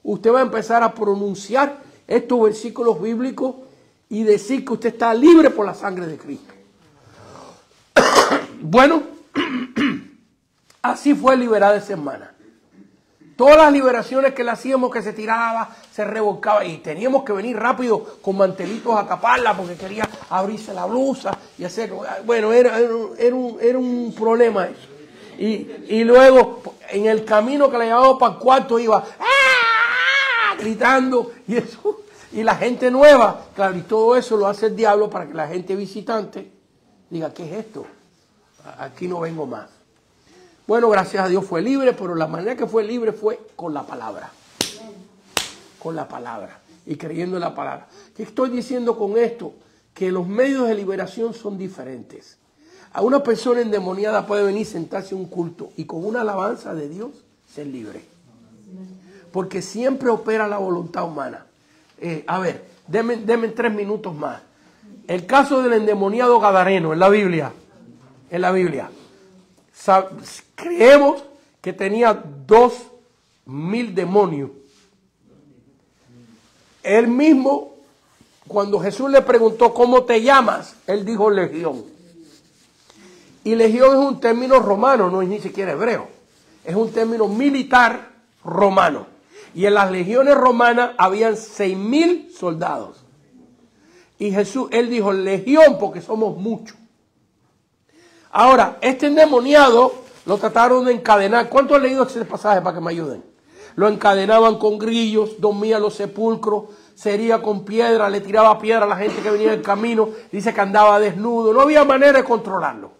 usted va a empezar a pronunciar estos versículos bíblicos y decir que usted está libre por la sangre de Cristo. Bueno, así fue liberada esa hermana. Todas las liberaciones que le hacíamos, que se tiraba, se revolcaba y teníamos que venir rápido con mantelitos a taparla porque quería abrirse la blusa y hacer... Bueno, era un problema eso. Y luego en el camino que la llevaba para el cuarto iba ¡ah! Gritando y eso. Y la gente nueva, claro, y todo eso lo hace el diablo para que la gente visitante diga, ¿qué es esto? Aquí no vengo más. Bueno, gracias a Dios fue libre, pero la manera que fue libre fue con la palabra. Con la palabra y creyendo en la palabra. ¿Qué estoy diciendo con esto? Que los medios de liberación son diferentes. A una persona endemoniada puede venir, sentarse en un culto y con una alabanza de Dios ser libre. Porque siempre opera la voluntad humana. A ver, denme 3 minutos más. El caso del endemoniado gadareno en la Biblia. En la Biblia. Creemos que tenía 2,000 demonios. Él mismo, cuando Jesús le preguntó ¿cómo te llamas?, él dijo legión. Y legión es un término romano, no es ni siquiera hebreo. Es un término militar romano. Y en las legiones romanas habían 6,000 soldados. Y Jesús, él dijo legión porque somos muchos. Ahora, este endemoniado lo trataron de encadenar. ¿Cuántos han leído ese pasaje para que me ayuden? Lo encadenaban con grillos, dormía en los sepulcros, se hería con piedra, le tiraba piedra a la gente que venía en el camino, dice que andaba desnudo, no había manera de controlarlo.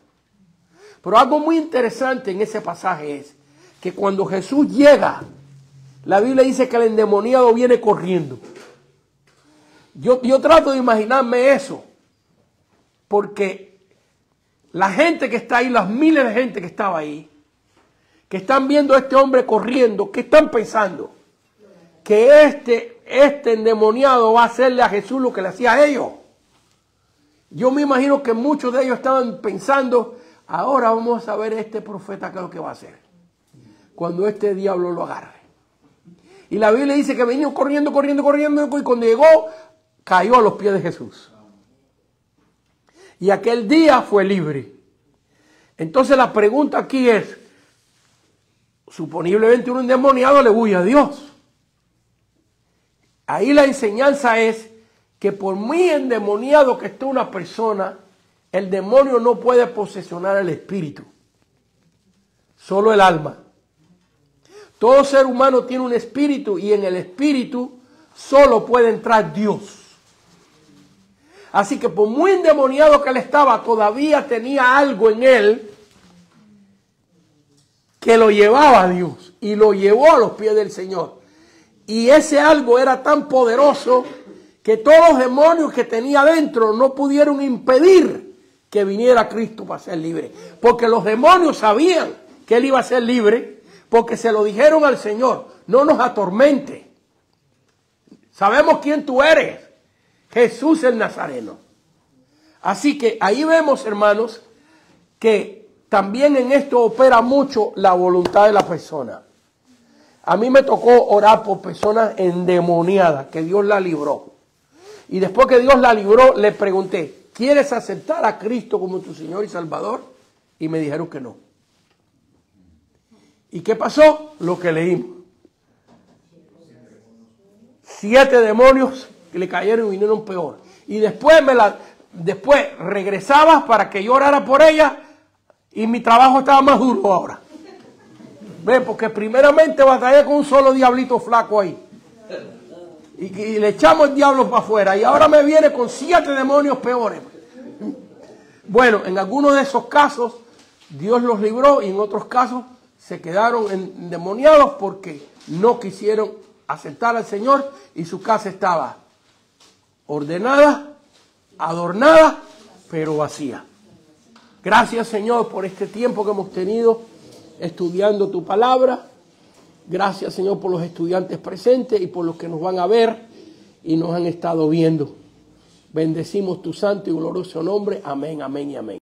Pero algo muy interesante en ese pasaje es que cuando Jesús llega, la Biblia dice que el endemoniado viene corriendo. Yo trato de imaginarme eso, porque la gente que está ahí, las miles de gente que estaba ahí, que están viendo a este hombre corriendo, ¿qué están pensando? Que este endemoniado va a hacerle a Jesús lo que le hacía a ellos. Yo me imagino que muchos de ellos estaban pensando, ahora vamos a ver este profeta qué es lo que va a hacer cuando este diablo lo agarre. Y la Biblia dice que venía corriendo, y cuando llegó, cayó a los pies de Jesús. Y aquel día fue libre. Entonces la pregunta aquí es, suponiblemente un endemoniado le huye a Dios. Ahí la enseñanza es que por muy endemoniado que esté una persona, el demonio no puede posesionar el espíritu, solo el alma. Todo ser humano tiene un espíritu y en el espíritu solo puede entrar Dios. Así que por muy endemoniado que él estaba, todavía tenía algo en él que lo llevaba a Dios y lo llevó a los pies del Señor. Y ese algo era tan poderoso que todos los demonios que tenía dentro no pudieron impedir que viniera Cristo para ser libre. Porque los demonios sabían que él iba a ser libre porque se lo dijeron al Señor, no nos atormente. Sabemos quién tú eres. Jesús el Nazareno. Así que ahí vemos, hermanos, que también en esto opera mucho la voluntad de la persona. A mí me tocó orar por personas endemoniadas, que Dios la libró. Y después que Dios la libró, le pregunté, ¿quieres aceptar a Cristo como tu Señor y Salvador? Y me dijeron que no. ¿Y qué pasó? Lo que leímos. 7 demonios que le cayeron y vinieron peor. Y después regresaba para que yo orara por ella y mi trabajo estaba más duro ahora. ¿Ven? Porque primeramente batallé con un solo diablito flaco ahí. y le echamos el diablo para afuera. Y ahora me viene con 7 demonios peores. Bueno, en algunos de esos casos Dios los libró y en otros casos se quedaron endemoniados porque no quisieron aceptar al Señor y su casa estaba ordenada, adornada, pero vacía. Gracias, Señor, por este tiempo que hemos tenido estudiando tu palabra. Gracias, Señor, por los estudiantes presentes y por los que nos van a ver y nos han estado viendo. Bendecimos tu santo y glorioso nombre. Amén, amén y amén.